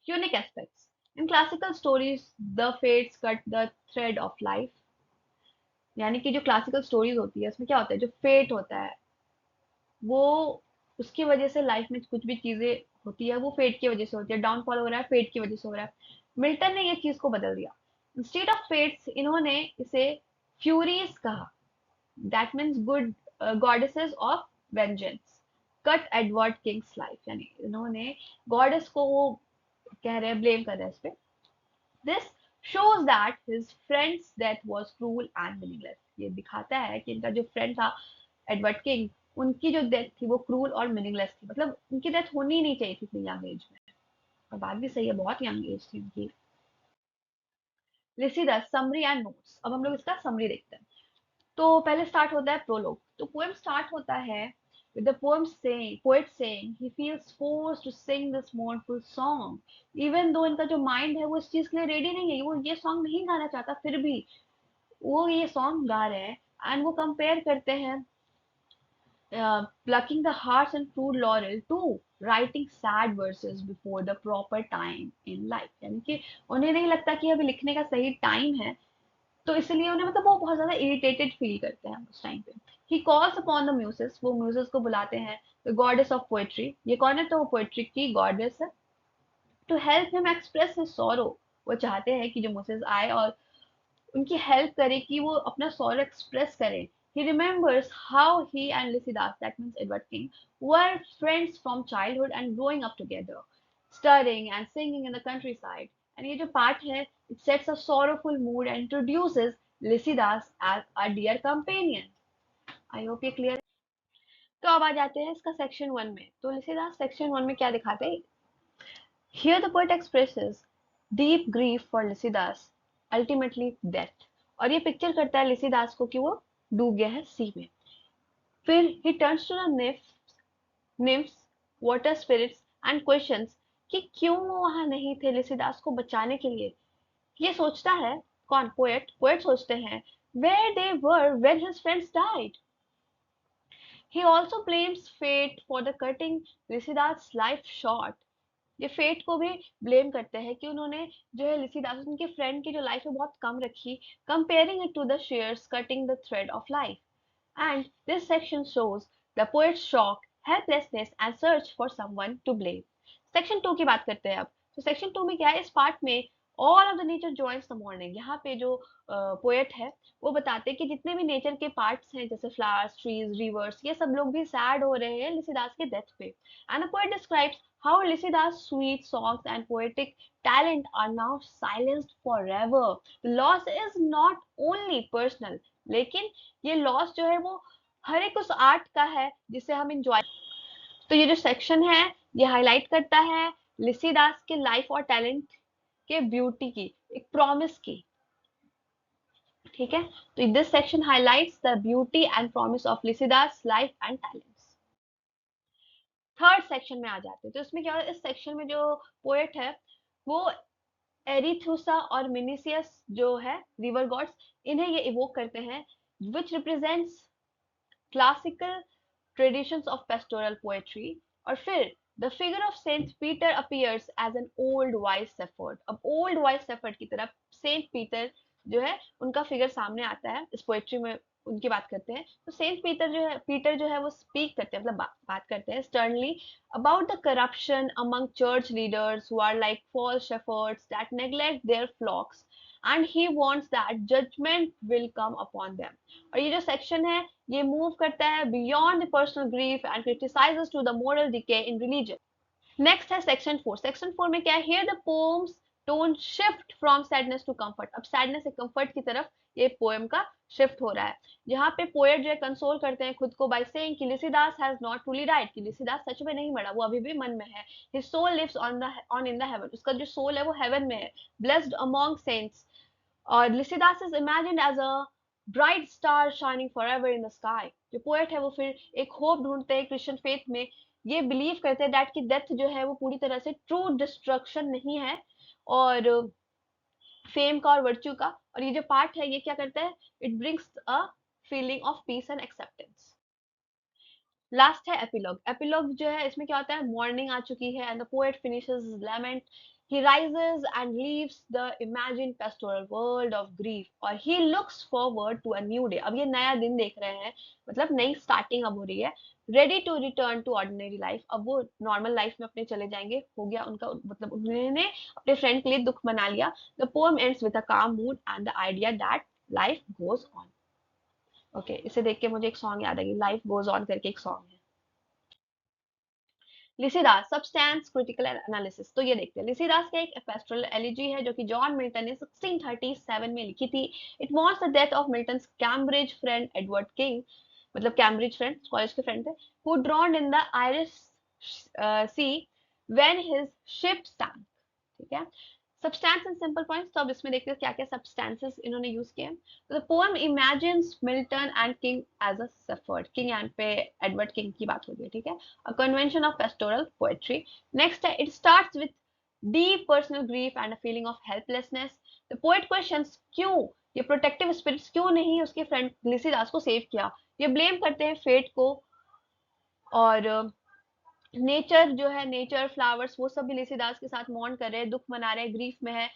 Unique aspects in classical stories, the fates cut the thread of life, यानी कि जो क्लासिकल स्टोरीज होती है उसमें क्या होता है, जो फेट होता है वो, उसकी वजह से लाइफ में कुछ भी चीजें होती है वो फेट की वजह से होती है, डाउनफॉल हो रहा है फेट की वजह से हो रहा है। मिल्टन ने ये चीज को बदल दिया, इंस्टेड ऑफ फेट्स इन्होंने इसे फ्यूरीज कहा, that means good goddesses of vengeance, cut Edward Kings life, यानी इन्होंने गॉडेस को वो कह रहे हैं, ब्लेम कर रहे हैं इस पे। This shows that his friend's death was cruel and meaningless, ये दिखाता है कि इनका जो फ्रेंड था एडवर्ड किंग, उनकी जो डेथ थी वो क्रूल और मीनिंगलेस थी, मतलब उनकी डेथ होनी ही नहीं चाहिए थी इतनी यंग एज में। और बात भी सही है, बहुत यंग एज थी उनकी। लिसिदस समरी एंड नोट्स, अब हम लोग इसका समरी देखते हैं। तो पहले स्टार्ट होता है प्रोलोग, तो पोएम स्टार्ट होता है with the poet saying he feels forced to sing this mournful song, even though इनका जो माइंड है वो इस चीज के लिए रेडी नहीं है, वो ये सॉन्ग नहीं गाना चाहता, फिर भी वो ये सॉन्ग गा रहे हैं। एंड वो कंपेयर करते हैं plucking the hearts and fruit laurel to writing sad verses before the proper time in life, यानी कि उन्हें नहीं लगता कि अभी लिखने का सही टाइम है, तो इसलिए उन्हें, मतलब वो बहुत ज्यादा इरिटेटेड फील करते हैं उस टाइम पे। ही कॉल्स अपॉन द म्यूसेस, वो म्यूसेस को बुलाते हैं, द गॉडेस ऑफ पोएट्री, ये कौन है, तो वो पोएट्री की गॉडेस है, to help him express his sorrow, वो चाहते हैं कि जो म्यूसेस आए और उनकी हेल्प करे कि वो अपना सॉरो एक्सप्रेस करें। He remembers how he and Lycidas, that means Edward King, were friends from childhood and growing up together, studying and singing in the countryside. And ये जो part है, it sets a sorrowful mood and introduces Lycidas as a dear companion. I hope ये clear है। तो अब आ जाते हैं इसका सेक्शन 1 में। तो लिसिदास सेक्शन 1 में क्या दिखाते हैं, here the poet expresses deep grief for Lycidas, ultimately death. और ये पिक्चर करता है लिसिदास को कि वो डूब गया है सी में। फिर he turns to the nymphs, water spirits and questions कि क्यों वो वहां नहीं थे लिसिदास को बचाने के लिए। ये सोचता है, कौन, पोएट सोचते हैं where they were when his friends died. He also blames fate for the cutting Lycidas life short. ये फेट को भी ब्लेम करते हैं कि उन्होंने जो है लिसिदास, उनके फ्रेंड की जो लाइफ है बहुत कम रखी, comparing it to the shears cutting the thread of life. And this section shows the poet's shock, helplessness and search for someone to blame. Section 2 की बात करते हैं अब। तो सेक्शन 2 में क्या है, इस पार्ट में all of the nature joins the morning, यहाँ पे जो पोएट है वो बताते हैं कि जितने भी नेचर के पार्ट्स हैं जैसे फ्लावर्स, ट्रीज, रिवर्स, ये सब लोग भी सैड हो रहे हैं लिसिदास के डेथ पे। And the poet describes how Lycidas' sweet songs and poetic talent are now silenced forever. The loss is not only personal, लेकिन ये लॉस जो है वो हर एक उस आर्ट का है जिसे हम इंजॉय। तो ये जो सेक्शन है ये हाईलाइट करता है लिसिदास के लाइफ और टैलेंट के ब्यूटी की, एक प्रॉमिस की। ठीक है, तो this section highlights the beauty and promise of Lycidas life and talents. Third section में आ जाते हैं, तो इसमें क्या है, इस सेक्शन में जो पोएट है वो एरिथ्यूसा और मिनिसियस जो है रिवर गॉड्स, इन्हें ये इवोक करते हैं, which represents classical traditions of pastoral poetry. और फिर the figure of Saint Peter appears as an old wise shepherd, अब ओल्ड वाइज शेफर्ड की तरफ सेंट पीटर जो है उनका फिगर सामने आता है इस पोएट्री में, उनकी बात करते हैं। तो सेंट पीटर जो है वो स्पीक करते हैं, मतलब बात करते हैं sternly about the corruption among church leaders who are like false shepherds that neglect their flocks and he wants that judgment will come upon them. और ये जो सेक्शन है ये मूव करता है beyond the personal grief and criticizes to the moral decay in religion. Next है section 4. Section 4 में क्या है, here the poem's tone shift from sadness to comfort. अब सैडनेस से कंफर्ट की तरफ ये पोएम का शिफ्ट हो रहा है, जहाँ पे पोएट जो है कंसोल करते हैं खुद को बाय सेइंग कि लिसिदास हैज नॉट ट्रूली डाइड, कि लिसिदास सच में नहीं मरा, वो अभी भी मन में है. His soul lives on in the heaven, उसका जो सोल है वो हेवन में है. ब्लेस्ड अमॉन्ग सेंट्स, और Lycidas is imagined as a bright star shining forever in the sky. जो पोएट है वो फिर एक होप ढूंढते हैं क्रिश्चियन फेथ में, ये बिलीव करते हैं दैट कि डेथ जो है वो पूरी तरह से ट्रू डिस्ट्रक्शन नहीं है, और फेम का और वर्च्यू का. और ये जो पार्ट है ये क्या करता है, it brings a feeling of peace and acceptance. Last है एपिलॉग. एपिलॉग जो है इसमें क्या होता है, मॉर्निंग आ चुकी है and the poet finishes lament, he rises and leaves the imagined pastoral world of grief और he looks forward to a new day. अब ये नया दिन देख रहे हैं, मतलब नई स्टार्टिंग अब हो रही है. ready to return to ordinary life, अब वो नॉर्मल लाइफ में अपने चले जाएंगे, हो गया उनका, मतलब उन्होंने अपने फ्रेंड के लिए दुख मना लिया. the poem ends with a calm mood and the idea that life goes on. Okay इसे देख के मुझे एक सॉन्ग याद आ गई, लाइफ गोज ऑन करके एक सॉन्ग है. लिसिदास सब्सटेंस क्रिटिकल एनालिसिस. तो ये देखते हैं, लिसिदास का एक पेस्टोरल एलिजी है जो कि जॉन मिल्टन ने 1637 में लिखी थी. It wants the death of Milton's Cambridge friend Edward king, मतलब कैम्ब्रिज फ्रेंड, कॉलेज के फ्रेंड थे, who ड्रॉन्ड in the Irish see when his ship sank. ठीक है, सब्सटेंस एंड सिंपल पॉइंट्स. तो अब इसमें देखते हैं क्या क्या सब्सटेंसेस इन्होंने यूज किए हैं. तो the poem imagines Milton and King as a suffered. King and पे एडवर्ड किंग की बात हो रही है. ठीक है, a convention of pastoral poetry. Next है, it starts with deep personal grief and a feeling of helplessness. The poet questions क्यों ये प्रोटेक्टिव स्पिरिट्स क्यों नहीं उसके फ्रेंड लिसिदास को सेव किया. ये ब्लेम करते हैं फेट को, और नेचर जो है, नेचर फ्लावर्स वो सब भी लिसिदास के साथ मॉन्ट कर रहे हैं, दुख मना रहे हैं, ग्रीफ में है.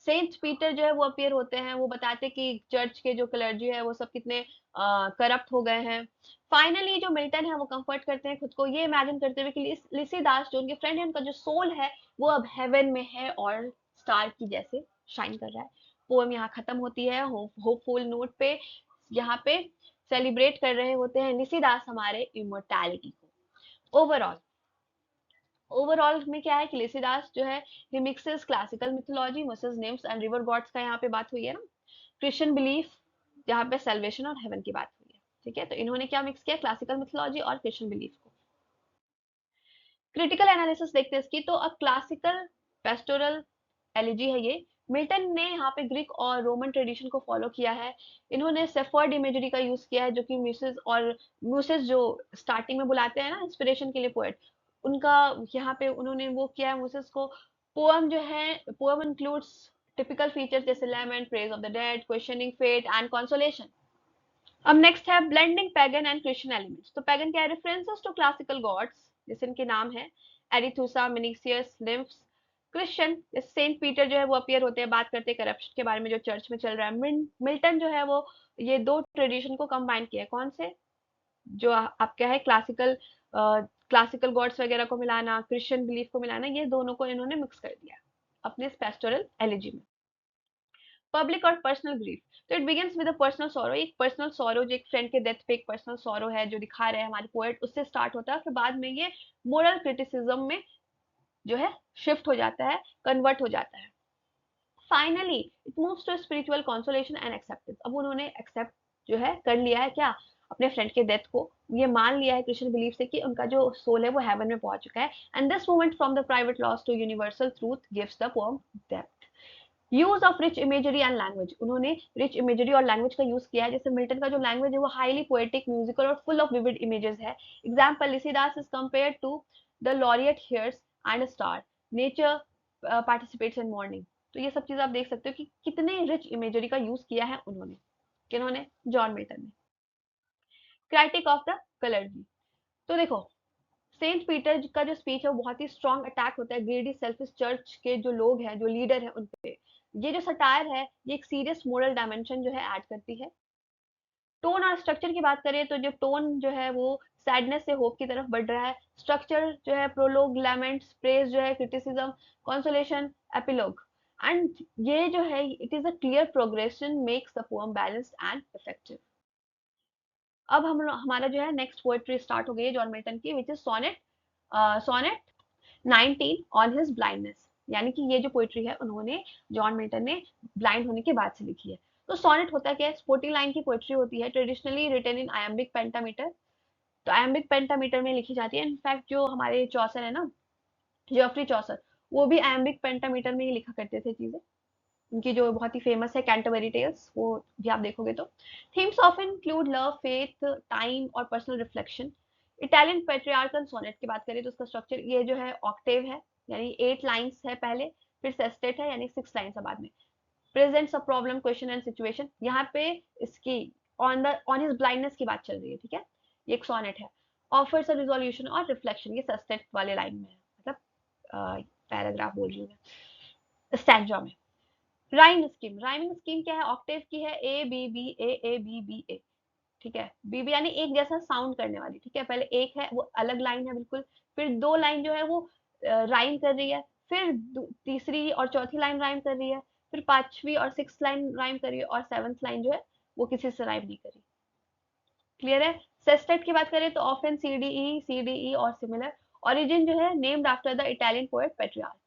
सेंट पीटर जो है वो अपीयर होते हैं, वो बताते हैं कि चर्च के जो क्लर्जी है वो सब कितने करप्ट हो गए हैं. फाइनली जो मिल्टन है वो कंफर्ट करते हैं खुद को, ये इमेजिन करते हुए कि लिसिदास जो उनके फ्रेंड है, उनका जो सोल है वो अब हेवन में है और स्टार की जैसे शाइन कर रहा है. पोएम यहाँ खत्म होती है होपफुल नोट पे. यहाँ पे सेलिब्रेट कर रहे होते हैं लिसिदास हमारे इमोर्टैलिटी को. ओवरऑल में क्या है कि लिसिदास जो है ही mixes classical mythology, muses nymphs and river gods का यहाँ पे बात हुई है ना, क्रिश्चियन बिलीफ जहाँ पे सेल्वेशन और हेवन की बात हुई है. ठीक है, तो इन्होंने क्या मिक्स किया, क्लासिकल मिथोलॉजी और क्रिश्चियन बिलीफ को. क्रिटिकल एनालिसिस देखते हैं इसकी. तो अब क्लासिकल पेस्टोरल एलिजी है ये. मिल्टन ने यहाँ पे ग्रीक और रोमन ट्रेडिशन को फॉलो किया है. इन्होंने सेफर्ड इमेजरी का यूज किया है, जो कि म्यूसेस और म्यूसेस जो स्टार्टिंग में बुलाते हैं ना इंस्पिरेशन के लिए पोएट, उनका यहाँ पे उन्होंने वो किया है म्यूसेस को. पोएम जो है, पोएम इंक्लूड्स टिपिकल फीचर्स जैसे lament, praise of the dead, questioning fate and consolation. अब नेक्स्ट है blending pagan and Christian elements. तो पैगन क्या है, रेफरेंसेस टू क्लासिकल गॉड्स जैसे इनके नाम है एरिथुसा, मिनिक्सियस, निम्फ्स. क्रिश्चियन जैसे सेंट पीटर जो है वो अपीयर होते हैं, बात करते हैं करप्शन के बारे में जो चर्च में चल रहा है. मिल्टन जो है वो ये दो ट्रेडिशन को कंबाइन किया है. कौन से, जो आप क्या है क्लासिकल गॉड्स वगैरह को मिलाना, क्रिश्चियन बिलीफ को मिलाना, ये दोनों को इन्होंने मिक्स कर दिया अपने पेस्टोरल एलिजी में. पब्लिक और पर्सनल ग्रीफ. तो it begins with a personal sorrow. एक पर्सनल सॉरो जो एक फ्रेंड के डेथ पे एक पर्सनल सॉरो है जो दिखा रहे हैं हमारे पोएट, उससे स्टार्ट होता है. फिर बाद में ये मोरल क्रिटिसिज्म में जो है शिफ्ट हो जाता है, कन्वर्ट हो जाता है. Finally it moves to spiritual consolation and acceptance. अब उन्होंने एक्सेप्ट जो है कर लिया है क्या, अपने फ्रेंड के डेथ को, ये मान लिया है क्रिश्चियन बिलीफ से कि उनका जो सोल है वो हेवन में पहुंच चुका है. And this movement from the private loss to universal truth gives the poem depth. Use of rich imagery and language. उन्होंने रिच इमेजरी और लैंग्वेज का यूज किया है. जैसे मिल्टन का जो लैंग्वेज है वो हाईली पोएटिक, म्यूजिकल और फुल ऑफ विविड इमेजेस है. Example, Lycidas is compared to the laureate hearse and star, nature participates in mourning. तो ये सब चीजें आप देख सकते हो कि कितने रिच इमेजरी का यूज किया है उन्होंने, किन्होंने, जॉन मिल्टन ने. Critic of the कलर्जी. तो देखो, सेंट पीटर का जो स्पीच है वो बहुत ही स्ट्रॉन्ग अटैक होता है ग्रेडी सेल्फिश चर्च के जो लोग हैं, जो लीडर हैं, उन पे. ये जो सटायर है ये एक सीरियस मोरल डायमेंशन जो है ऐड करती है. टोन और स्ट्रक्चर की बात करें तो जो टोन जो है वो सैडनेस से होप की तरफ बढ़ रहा है. स्ट्रक्चर जो है प्रोलोग, लैमेंट्स, प्रेज जो है क्रिटिसिज्म, कंसोलेशन, एपिलोग. एंड ये जो है it is a clear progression makes the poem balanced and effective. अब हम हमारा जो है नेक्स्ट पोएट्री स्टार्ट हो गई है जॉन मिल्टन की, which is sonnet, sonnet 19 on his blindness. यानी कि ये जो पोएट्री है उन्होंने, जॉन मिल्टन ने ब्लाइंड होने के बाद से लिखी है। तो सोनेट होता क्या है? 40 लाइन की पोएट्री होती है, traditionally written in iambic pentameter. तो आयम्बिक पेंटामीटर में लिखी जाती है। इनफैक्ट जो हमारे चौसर है ना, जेफरी चौसर, वो भी आयम्बिक पेंटामीटर में ही लिखा करते थे चीजें। उनकी जो बहुत ही फेमस है कैंटरबरी टेल्स, वो भी आप देखोगे तो। Themes of include love, faith, time और personal reflection. Italian Petrarchan sonnet की बात करें तो उसका स्ट्रक्चर ये जो है ऑक्टेव है, यानी 8 लाइंस है पहले, फिर सेस्टेट है यानी 6 लाइंस है बाद में। Presents a problem, question and situation. यहाँ पे इसकी ऑन हिज ब्लाइंडनेस की बात चल रही है, ठीक है। ये एक सोनेट है। ऑफर्स अ रिजोल्यूशन और रिफ्लेक्शन, ये सेस्टेट वाले लाइन में है, मतलब पैराग्राफ बोल रही हूँ मैं, स्टैंजा में। राइम स्कीम, राइमिंग स्कीम क्या है? ऑक्टेव की है, A B B A B B A, ठीक है। बी बी यानी एक जैसा साउंड करने वाली, ठीक है। पहले एक है वो अलग लाइन है बिल्कुल, फिर दो लाइन जो है वो राइम कर रही है, फिर तीसरी और चौथी लाइन राइम कर रही है, फिर पांचवी और सिक्स लाइन राइम कर रही है, और सेवंथ लाइन जो है वो किसी से राइम नहीं कर रही। क्लियर है? सेस्टेट की बात करें तो ऑफन सी डी ई और सिमिलर। ओरिजिन जो है named after the Italian poet Petrarch.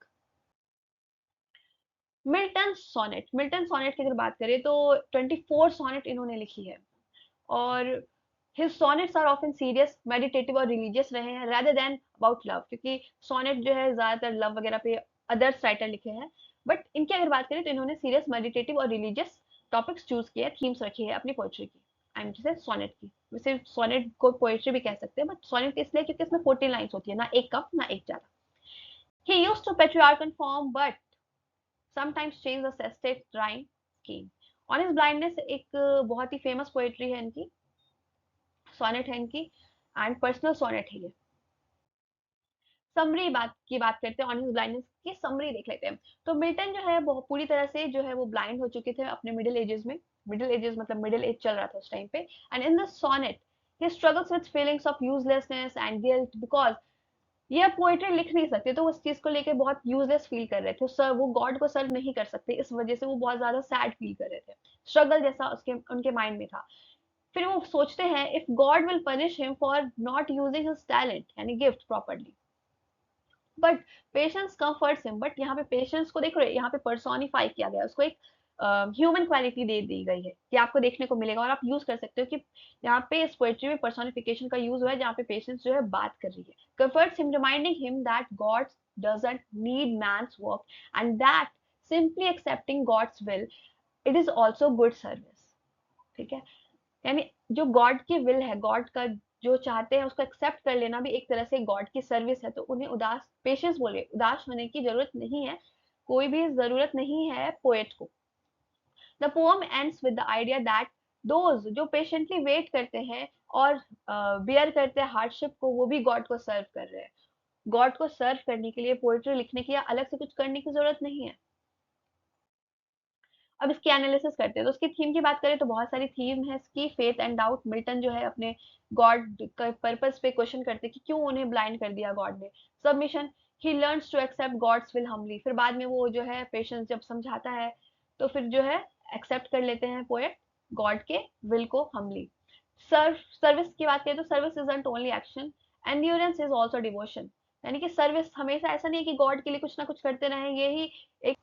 Milton sonnet, Milton sonnet की अगर बात करें तो 24 सोनेट इन्होंने लिखी है। और his sonnets are often serious, meditative और religious रहे हैं rather than about love, क्योंकि सोनेट जो है ज्यादातर लव वगैरह पे अदर्स राइटर लिखे हैं। बट इनकी अगर बात करें तो इन्होंने सीरियस, मेडिटेटिव और रिलीजियस टॉपिक्स चूज किए, थीम्स रखी है अपनी पोएट्री की। आई एम जैसे सोनेट की, वैसे सोनेट को पोएट्री भी कह सकते हैं, बट सोनेट इसलिए क्योंकि इसमें 14 लाइन्स होती है, ना एक कम ना एक ज्यादा। he used to patriarchal form but sometimes change the sestet rhyme scheme। on his blindness एक बहुत ही फेमस पोएट्री है इनकी, सोनेट है इनकी, एंड पर्सनल सोनेट है ये। समरी बात करते हैं, ऑन हिज ब्लाइंडनेस की समरी देख लेते हैं। तो मिल्टन जो है बहुत पूरी तरह से जो है वो ब्लाइंड हो चुके थे अपने मिडिल एजेस में। मिडिल एजेस मतलब मिडिल एज चल रहा था उस टाइम पे। And in the sonnet he struggles with feelings of uselessness and guilt, because ये अब पोएट्री लिख नहीं सकते, तो उस चीज को लेके बहुत यूजलेस फील कर रहे थे सर, वो गॉड को सर्व नहीं कर सकते, इस वजह से वो बहुत ज्यादा सैड फील कर रहे थे। स्ट्रगल जैसा उसके उनके माइंड में था। फिर वो सोचते हैं if God will punish him for not using his talent यानी gift properly, but patience comforts him. But यहाँ पे पेशेंस को देख रहे हैं, यहाँ पे पर्सोनिफाई किया गया, उसको एक ह्यूमन क्वालिटी दे दी गई है कि आपको देखने को मिलेगा और आप यूज कर सकते हो कि यहाँ पे इस पोएट्री में पर्सोनिफिकेशन का यूज हुआ है, जहाँ पे पेशेंस जो है बात कर रही है। Comforts him, reminding him that God doesn't need man's work and that simply accepting God's will it is also good service, ठीक है। यानी जो गॉड की विल है, गॉड का जो चाहते हैं उसको एक्सेप्ट कर लेना भी एक तरह से गॉड की सर्विस है। तो उन्हें उदास, पेशेंस बोले, उदास होने की जरूरत नहीं है, कोई भी जरूरत नहीं है पोएट को। The poem ends with the idea that those जो पेशेंटली वेट करते हैं और बियर करते हैं हार्डशिप को, वो भी गॉड को सर्व कर रहे हैं। गॉड को सर्व करने के लिए पोएट्री लिखने की या अलग से कुछ करने की जरूरत नहीं है। अब इसकी एनालिसिस करते हैं। तो उसकी थीम की बात करें तो बहुत सारी थीम है इसकी। फेथ एंड डाउट, मिल्टन जो है अपने गॉड का पर्पस पे क्वेश्चन करते हैं कि क्यों उन्हें ब्लाइंड कर दिया गॉड ने। Submission, he learns to accept God's will humbly, फिर बाद में वो जो है पेशेंस जब समझाता है तो फिर जो है एक्सेप्ट कर लेते हैं पोएट गॉड के विल को हम्बली। सर्विस की बात करें तो service isn't only action, endurance is also devotion. यानी कि सर्विस हमेशा ऐसा नहीं है कि गॉड के लिए कुछ ना कुछ करते रहें, यही एक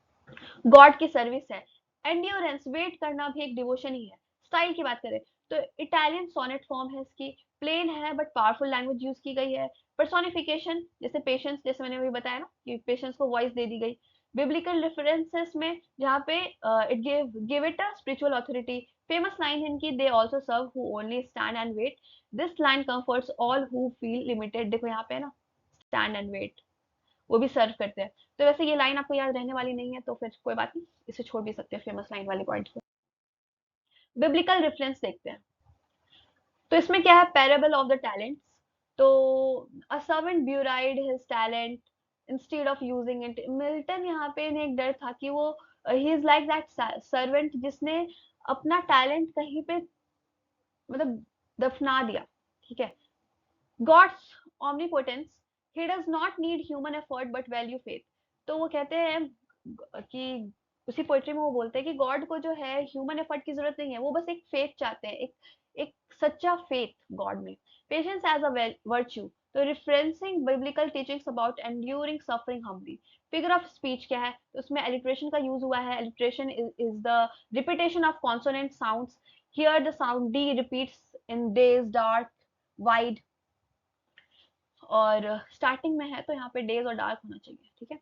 गॉड की सर्विस है। एंड्योरेंस, वेट करना भी एक डिवोशन ही है। स्टाइल की बात करें तो इटालियन सोनेट फॉर्म है इसकी, प्लेन है बट पावरफुल लैंग्वेज यूज की गई है। पर्सोनिफिकेशन, जैसे पेशेंस, जैसे मैंने अभी बताया ना कि पेशेंस को वॉइस दे दी गई। बिब्लिकल रेफरेंसेस में जहाँ पे it give it a spiritual authority. Famous line इनकी, they also serve who only stand and wait, this line comforts all who feel limited. देखो यहाँ पे है ना, स्टैंड एंड वेट, वो भी सर्व करते हैं। तो वैसे ये लाइन आपको याद रहने वाली नहीं है तो फिर कोई बात नहीं, इसे छोड़ भी सकते हैं फेमस लाइन वाले पॉइंट को। बिब्लिकल रेफरेंस देखते हैं। तो इसमें क्या है, पैराबल ऑफ द टैलेंट्स। तो a servant buried his talent instead of using it. Milton यहाँ पे इन्हें एक डर था कि वो, he is like that servant जिसने अपना टैलेंट कहीं पे मतलब दफना दिया, ठीक है। God's omnipotence, he does not need human effort but value faith। तो वो कहते हैं कि उसी पोएट्री में वो बोलते हैं कि गॉड को जो है ह्यूमन एफर्ट की जरूरत नहीं है, वो बस एक फेथ चाहते हैं, एक सच्चा फेथ गॉड में। पेशेंस एज अ वर्च्यू, तो referencing biblical teachings about enduring suffering humbly. Figure of speech क्या है, तो उसमें एलिट्रेशन का यूज हुआ है। Alliteration is the repetition of consonant sounds. Here the sound D repeats in days dark wide, और starting में है तो यहाँ पे डेज और डार्क होना चाहिए, ठीक है।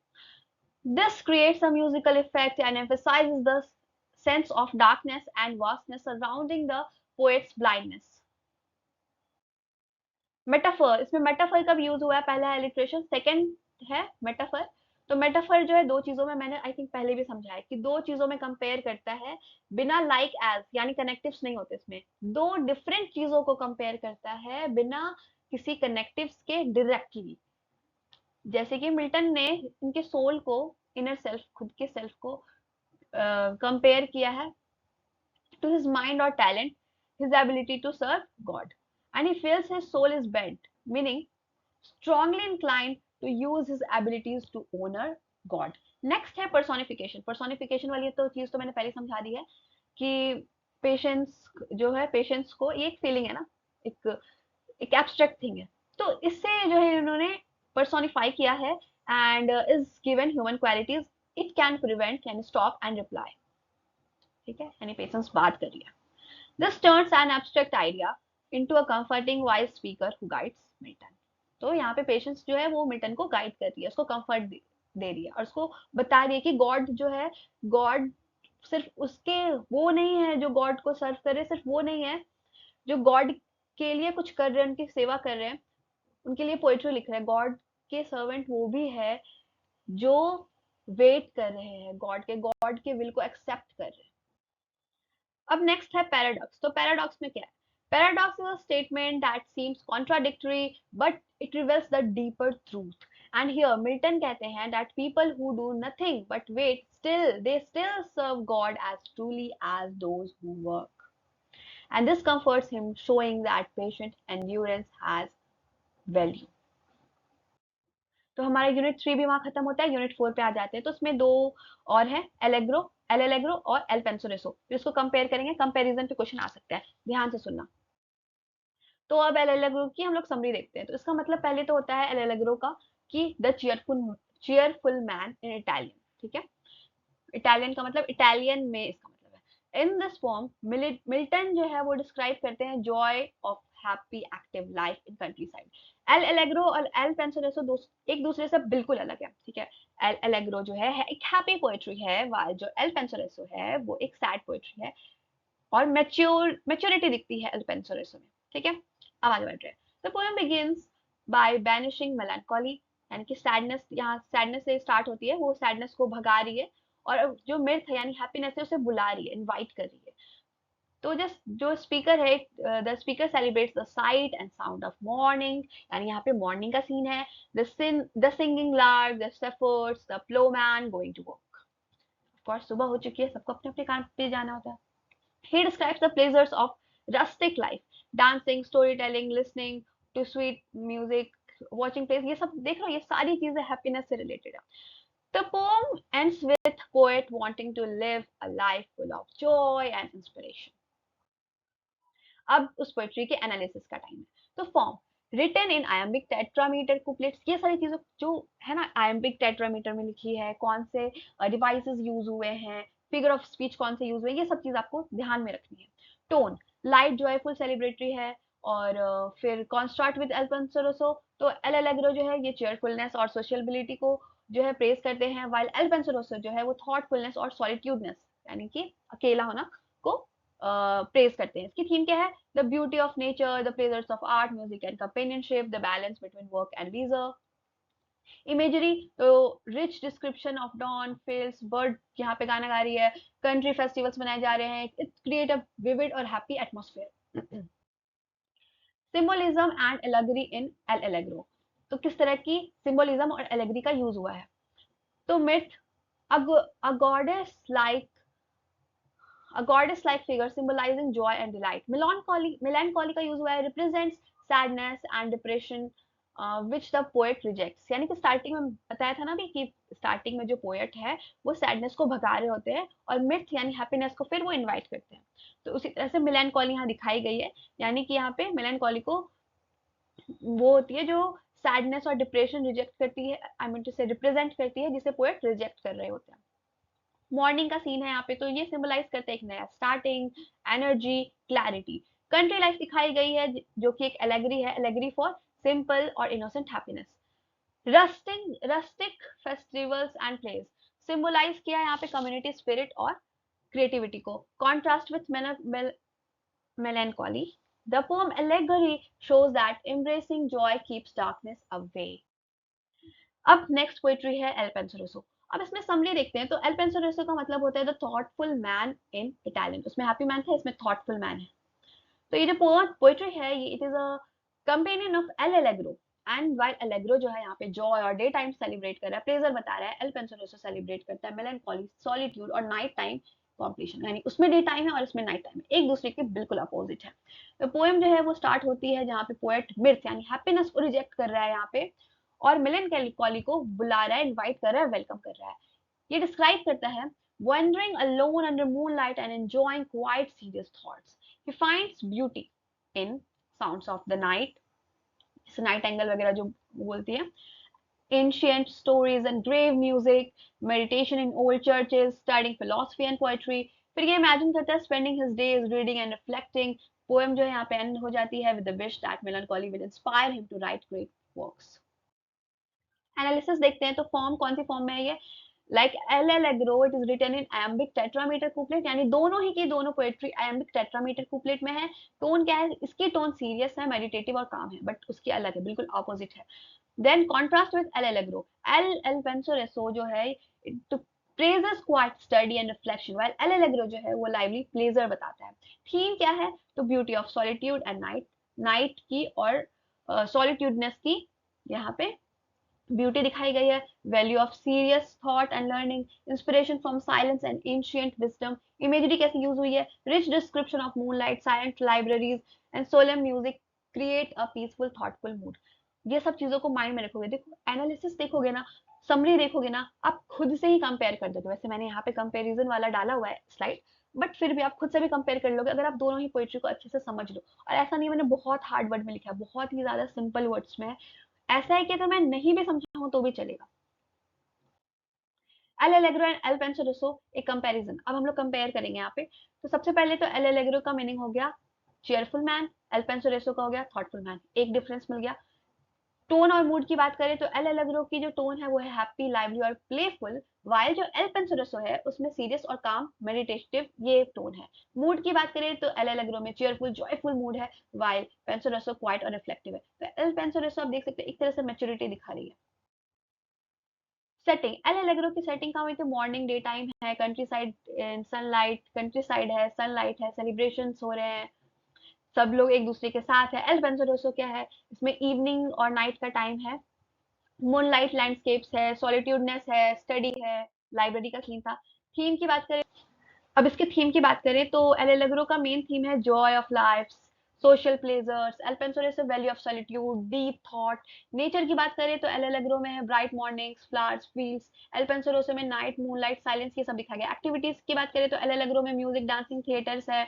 This creates a musical effect and emphasizes the sense of darkness and vastness surrounding the poet's blindness. Metaphor, इसमें मेटाफर का भी यूज हुआ है। पहला है लिटरेशन, सेकंड है मेटाफर। तो मेटाफर जो है दो चीजों में, मैंने आई थिंक पहले भी समझाया है कि दो चीजों में कंपेयर करता है बिना लाइक एज, यानी कनेक्टिव्स नहीं होते इसमें। दो डिफरेंट चीजों को कंपेयर करता है बिना किसी कनेक्टिव्स के डायरेक्टली। जैसे कि मिल्टन ने इनके सोल को, इनर सेल्फ, खुद के सेल्फ को कंपेयर किया है to his mind or talent, his ability to serve God. And he feels his soul is bent, meaning strongly inclined to use his abilities to honor God. Next है personification. personification वाली तो चीज तो मैंने पहले समझा दी है कि पेशेंस जो है, पेशेंस को, ये एक फीलिंग है ना, एक एक एब्स्ट्रैक्ट थिंग है। तो इससे जो है इन्होंने पर्सोनिफाई किया है and is given human qualities. It can prevent, can stop and reply, ठीक है, यानी पेशेंस बात कर रही है। This turns an abstract idea into a comforting wise speaker who guides Milton. तो यहाँ पे पेशेंस जो है वो मिल्टन को गाइड कर रही है, उसको कंफर्ट दे रही है और उसको बता रही है कि गॉड जो है, गॉड सिर्फ उसके वो नहीं है जो गॉड को सर्व करे, सिर्फ वो नहीं है जो गॉड के लिए कुछ कर रहे हैं, उनकी सेवा कर रहे हैं, उनके लिए पोएट्री लिख रहे हैं। गॉड के सर्वेंट वो भी है जो वेट कर रहे हैं गॉड के विल को एक्सेप्ट कर रहे हैं। अब नेक्स्ट है पैराडॉक्स। तो पैराडॉक्स में क्या है? Paradox is a statement that seems contradictory but it reveals the deeper truth. And here Milton कहते हैं that people who do nothing but wait still they still serve God as truly as those who work, and this comforts him, showing that patient endurance has value. तो हमारा unit 3 भी वहां खत्म होता है, unit 4 पे आ जाते हैं। तो उसमें दो और है, एलेग्रो, एल एलेग्रो और एल पेंसोरेसो। फिर इसको कंपेयर करेंगे, कंपैरिजन पे क्वेश्चन आ सकता है, ध्यान से सुनना। तो अब एल एलेग्रो की हम लोग समरी देखते हैं। तो इसका मतलब पहले तो होता है एल एलेग्रो का कि the cheerful man in Italian, ठीक है। इटालियन का मतलब इटालियन में, इसका मतलब है इन दिस फॉर्म मिल्टन जो है वो डिस्क्राइब करते हैं Joy of happy active life in country side. L allegro और एल पेंसोनेसो एक दूसरे से बिल्कुल अलग है, ठीक है। एल एलेग्रो जो है एक हैप्पी पोएट्री है, वाइल जो एल पेंसोनेसो है वो एक सैड पोएट्री है, और मैच्योरिटी दिखती है एल पेंसोनेसो में, ठीक है। अब आगे बढ़ रहे हैं। The poem begins by banishing melancholy, यानी कि सैडनेस, यहाँ सैडनेस से स्टार्ट होती है, वो सैडनेस को भगा रही है, और जो मिर्थ है यानी हैप्पीनेस है उसे बुला रही है, इनवाइट कर रही है। तो जस्ट जो स्पीकर है, the speaker celebrates the sight and sound of morning, यानी यहाँ पे मॉर्निंग का सीन है। The singing lark, the shepherds, the ploughman going to work. Of course सुबह हो चुकी है, सबको अपने अपने काम पे जाना होता है। He describes the pleasures of rustic life, dancing, storytelling, listening to sweet music, watching plays, ये सब देख लो, ये सारी चीजें हैप्पीनेस से रिलेटेड है। The poem ends with poet wanting to live a life full of joy and inspiration. अब उस पोएट्री के एनालिसिस का टाइम है। तो form, written in iambic tetrameter couplets, ये सारी चीजें जो है ना आयम्बिक टेट्रामीटर में लिखी है, कौन से डिवाइसेस यूज हुए हैं, फिगर ऑफ स्पीच कौन से यूज हुए, ये सब चीज आपको ध्यान में रखनी है। टोन, लाइट जॉयफुल सेलिब्रेटरी है, और फिर कॉन्स्ट्रास्ट विद एल पेंसरोसो, तो एल एलेग्रो जो है ये चेयरफुलनेस और सोशलिबिलिटी को जो है प्रेज करते हैं, वाइल एल पेंसरोसो जो है वो थॉटफुलनेस और सॉलिट्यूडनेस, यानी कि अकेला होना को प्रेज करते हैं। इसकी थीम क्या है? The beauty of nature, the pleasures of art, music and companionship, the balance between work and leisure. Imagery, तो rich description of dawn, fields, bird यहाँ पे गाना गा रही है, कंट्री फेस्टिवल्स मनाए जा रहे हैं, इट क्रिएट अ विविड और happy atmosphere. Symbolism and allegory in L allegro, तो किस तरह की सिंबोलिज्म और एलेगरी का यूज हुआ है? तो myth, a goddess like a goddess like figure symbolizing joy and delight. Melancholy का यूज हुआ है, represents sadness and depression, which the poet rejects, यानी कि स्टार्टिंग में बताया था ना भी कि स्टार्टिंग में जो पोएट है वो सैडनेस को भगा रहे होते हैं और मिथ यानी हैप्पीनेस को फिर वो इनवाइट करते हैं। तो उसी तरह से मेलैंकोली यहाँ दिखाई गई है, यानी कि यहाँ पे मेलैंकोली को वो होती है जो सैडनेस और डिप्रेशन रिजेक्ट करती है, आई मीन टू से रिप्रेजेंट करती है, जिसे पोएट रिजेक्ट कर रहे होते हैं। मॉर्निंग का सीन है यहाँ पे, तो ये सिंबलाइज करते हैं एक नया starting, energy, clarity. Country life दिखाई गई है जो कि एक एलेगरी है, एलेगरी फॉर सिंपल और innocent happiness. Rustic festivals and place symbolise किया है यहाँ पे कम्युनिटी स्पिरिट और क्रिएटिविटी को। Contrast with melancholy, the poem Allegory shows that embracing joy keeps darkness away. अब नेक्स्ट पोइट्री है एल पेंसोरेसो। अब इसमें समरी देखते हैं, तो एल पेंसोरेसो का मतलब होता है the thoughtful man in Italian. उसमें हैप्पी मैन था, इसमें थॉटफुल मैन है। तो ये जो पोइट्री है ये it is a companion of L allegro, and while allegro जो है यहाँ पे जॉय और डे टाइम सेलिब्रेट कर रहा है, प्लेजर बता रहा है, एल पेंसोरेसो सेलिब्रेट करता है मेलैंकोली, सॉलिट्यूड और नाइट टाइम कॉम्प्लीशन, यानी उसमें डे टाइम है और इसमें नाइट टाइम है, एक दूसरे के बिल्कुल अपोजिट है। तो पोएम जो है वो स्टार्ट होती है जहाँ पे पोएट मिर्थ यानी हैप्पीनेस को रिजेक्ट कर रहा है यहाँ पे, और मेलैंकोली को बुला रहा है, इनवाइट कर रहा है, वेलकम कर रहा है। ये डिस्क्राइब करता है wandering alone under moonlight and enjoying quite serious thoughts. He finds beauty in sounds of the night, जैसे नाइट एंगल वगैरह जो बोलती है, ancient stories and grave music, meditation in old churches, studying philosophy and poetry. फिर ये imagine करता है spending his days reading and reflecting. Poem जो है यहाँ पे एंड हो जाती है with the wish that melancholy will inspire him to write great works. Analysis देखते हैं, तो फॉर्म कौन सी फॉर्म में है ये, like L'Allegro it is written in iambic tetrameter couplet, यानी दोनों ही की दोनों पोएट्री एम्बिक टेट्रामीटर कुप्लेट में है। टोन क्या है, इसकी टोन सीरियस है, मेडिटेटिव और काम है, बट उसकी अलग है, बिल्कुल ऑपोजिट है। Then contrast with L'Allegro, Il Il Penseroso जो है to praises quiet study and reflection, while L'Allegro जो है वो लाइवली प्लेजर बताता है। थीम क्या है, तो beauty of solitude and night, night की और सॉलिट्यूडनेस की यहाँ पे ब्यूटी दिखाई गई है। Value of serious thought and learning, inspiration from silence and ancient wisdom, imagery कैसे यूज हुई है, rich description of moonlight, silent libraries and solemn music create a peaceful thoughtful mood. ये सब चीजों को माइंड में रखोगे, देखो एनालिसिस देखोगे ना, समरी देखोगे ना, आप खुद से ही कंपेयर कर दोगे। वैसे मैंने यहाँ पे कंपेरिजन वाला डाला हुआ है स्लाइड, बट फिर भी आप खुद से भी कंपेयर कर लोगे अगर आप दोनों ही पोइट्री को अच्छे से समझ लो। और ऐसा नहीं मैंने बहुत हार्ड वर्ड में लिखा है, बहुत ही ज्यादा सिंपल वर्ड्स में है। ऐसा है कि अगर मैं नहीं भी समझा हूं तो भी चलेगा। एल एलेग्रो एंड एल पेंसोरेसो, एक कंपैरिजन, अब हम लोग कंपेयर करेंगे यहाँ पे। तो सबसे पहले तो एल एलेग्रो का मीनिंग हो गया चेयरफुल मैन, एल पेंसोरेसो का हो गया थॉटफुल मैन, एक डिफरेंस मिल गया। टोन और मूड की बात करें तो एल एलेग्रो की जो टोन है वो है हैप्पी, लाइवली और प्लेफुल, वाइल जो एल पेंसोरेसो है उसमें सीरियस और काम, मेडिटेटिव ये टोन है। मूड की बात करें तो एल एलेग्रो में चेयरफुल जॉयफुल मूड है, वाइल पेंसोरेसो क्वाइट और रिफ्लेक्टिव है। तो एल पेंसोरेसो आप देख सकते हैं एक तरह से मैच्योरिटी दिखा रही है। सेटिंग, एल एलेग्रो की सेटिंग कहाँ हुई थी, मॉर्निंग डे टाइम है, country side sunlight, country side है, सनलाइट है, सेलिब्रेशन हो रहे हैं, सब लोग एक दूसरे के साथ है। एल पेंसोरोसो क्या है, इसमें इवनिंग और नाइट का टाइम है, मूनलाइट लैंडस्केप्स है, सॉलिट्यूडनेस है, स्टडी है, लाइब्रेरी का सीन था। थीम की बात करें, अब इसके थीम की बात करें तो एल एलेग्रो का मेन थीम है joy of life, social pleasures, Il Penseroso value of solitude, deep thought. Nature की बात करें तो एल एलेग्रो में है bright mornings, flowers, fields, Il Penseroso में नाइट, मूनलाइट, साइलेंस, ये सब दिखा गया। एक्टिविटीज की बात करें तो एल एलेग्रो में म्यूजिक, डांसिंग, थिएटर्स है,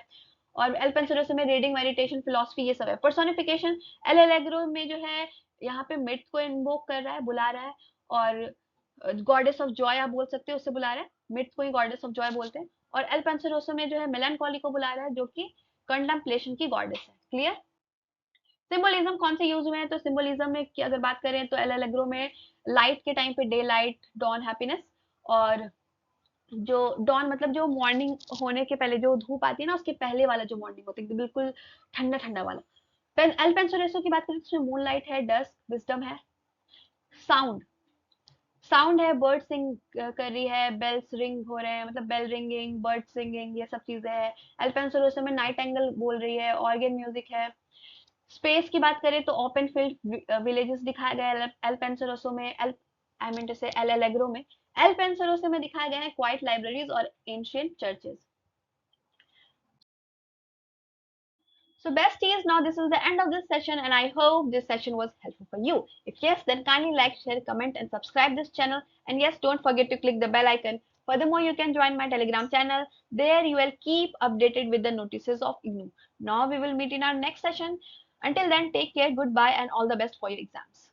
और एल पेंसोरेसो में रीडिंग, मेडिटेशन, फिलोसफी, ये सब है। पर्सोनिफिकेशन, एल एलेग्रो में जो है यहाँ पे मिथ को इन्वोक कर रहा है, बुला रहा है, और गॉडेस ऑफ जॉय आप बोल सकते हो, उससे बुला रहा है, मिथ को ही गॉडेस ऑफ जॉय बोलते हैं। और एल पेंसरोसो में जो है मेलानकॉली को बुला रहा है जो कि कंटेम्पलेशन की गॉडेस है। क्लियर। सिंबलिज्म कौन से यूज हुए हैं, तो सिंबलिज्म में की अगर बात करें तो एल एलेग्रो में लाइट के टाइम पे डे लाइट, डॉन हैप्पीनेस, और जो डॉन मतलब जो मॉर्निंग होने के पहले जो धूप आती है ना उसके पहले वाला जो मॉर्निंग होती है बिल्कुल ठंडा ठंडा वाला। एल पेंसोरेसो की बात करें तो उसमें मून लाइट है, डस्ट, विजडम है। साउंड, साउंड है, बर्ड सिंग कर रही है, बेल्स रिंग हो रहे हैं, मतलब बेल रिंगिंग, बर्ड सिंगिंग, ये सब चीजें हैं। एल्पेंसोरोसो में नाइट एंगल बोल रही है, ऑर्गन म्यूजिक है। स्पेस की बात करें तो ओपन फील्ड विलेजेस दिखाया गया है एल्पेंसोरोसो में, एल आई मीन टू से एल एलेग्रो में। एल्पेंसोरोसो में दिखाया गया है क्वाइट लाइब्रेरीज और ancient churches. So besties, now this is the end of this session and I hope this session was helpful for you. If yes, then kindly like, share, comment and subscribe this channel. And yes, don't forget to click the bell icon. Furthermore, you can join my Telegram channel. There you will keep updated with the notices of IGNOU. Now we will meet in our next session. Until then, take care, goodbye and all the best for your exams.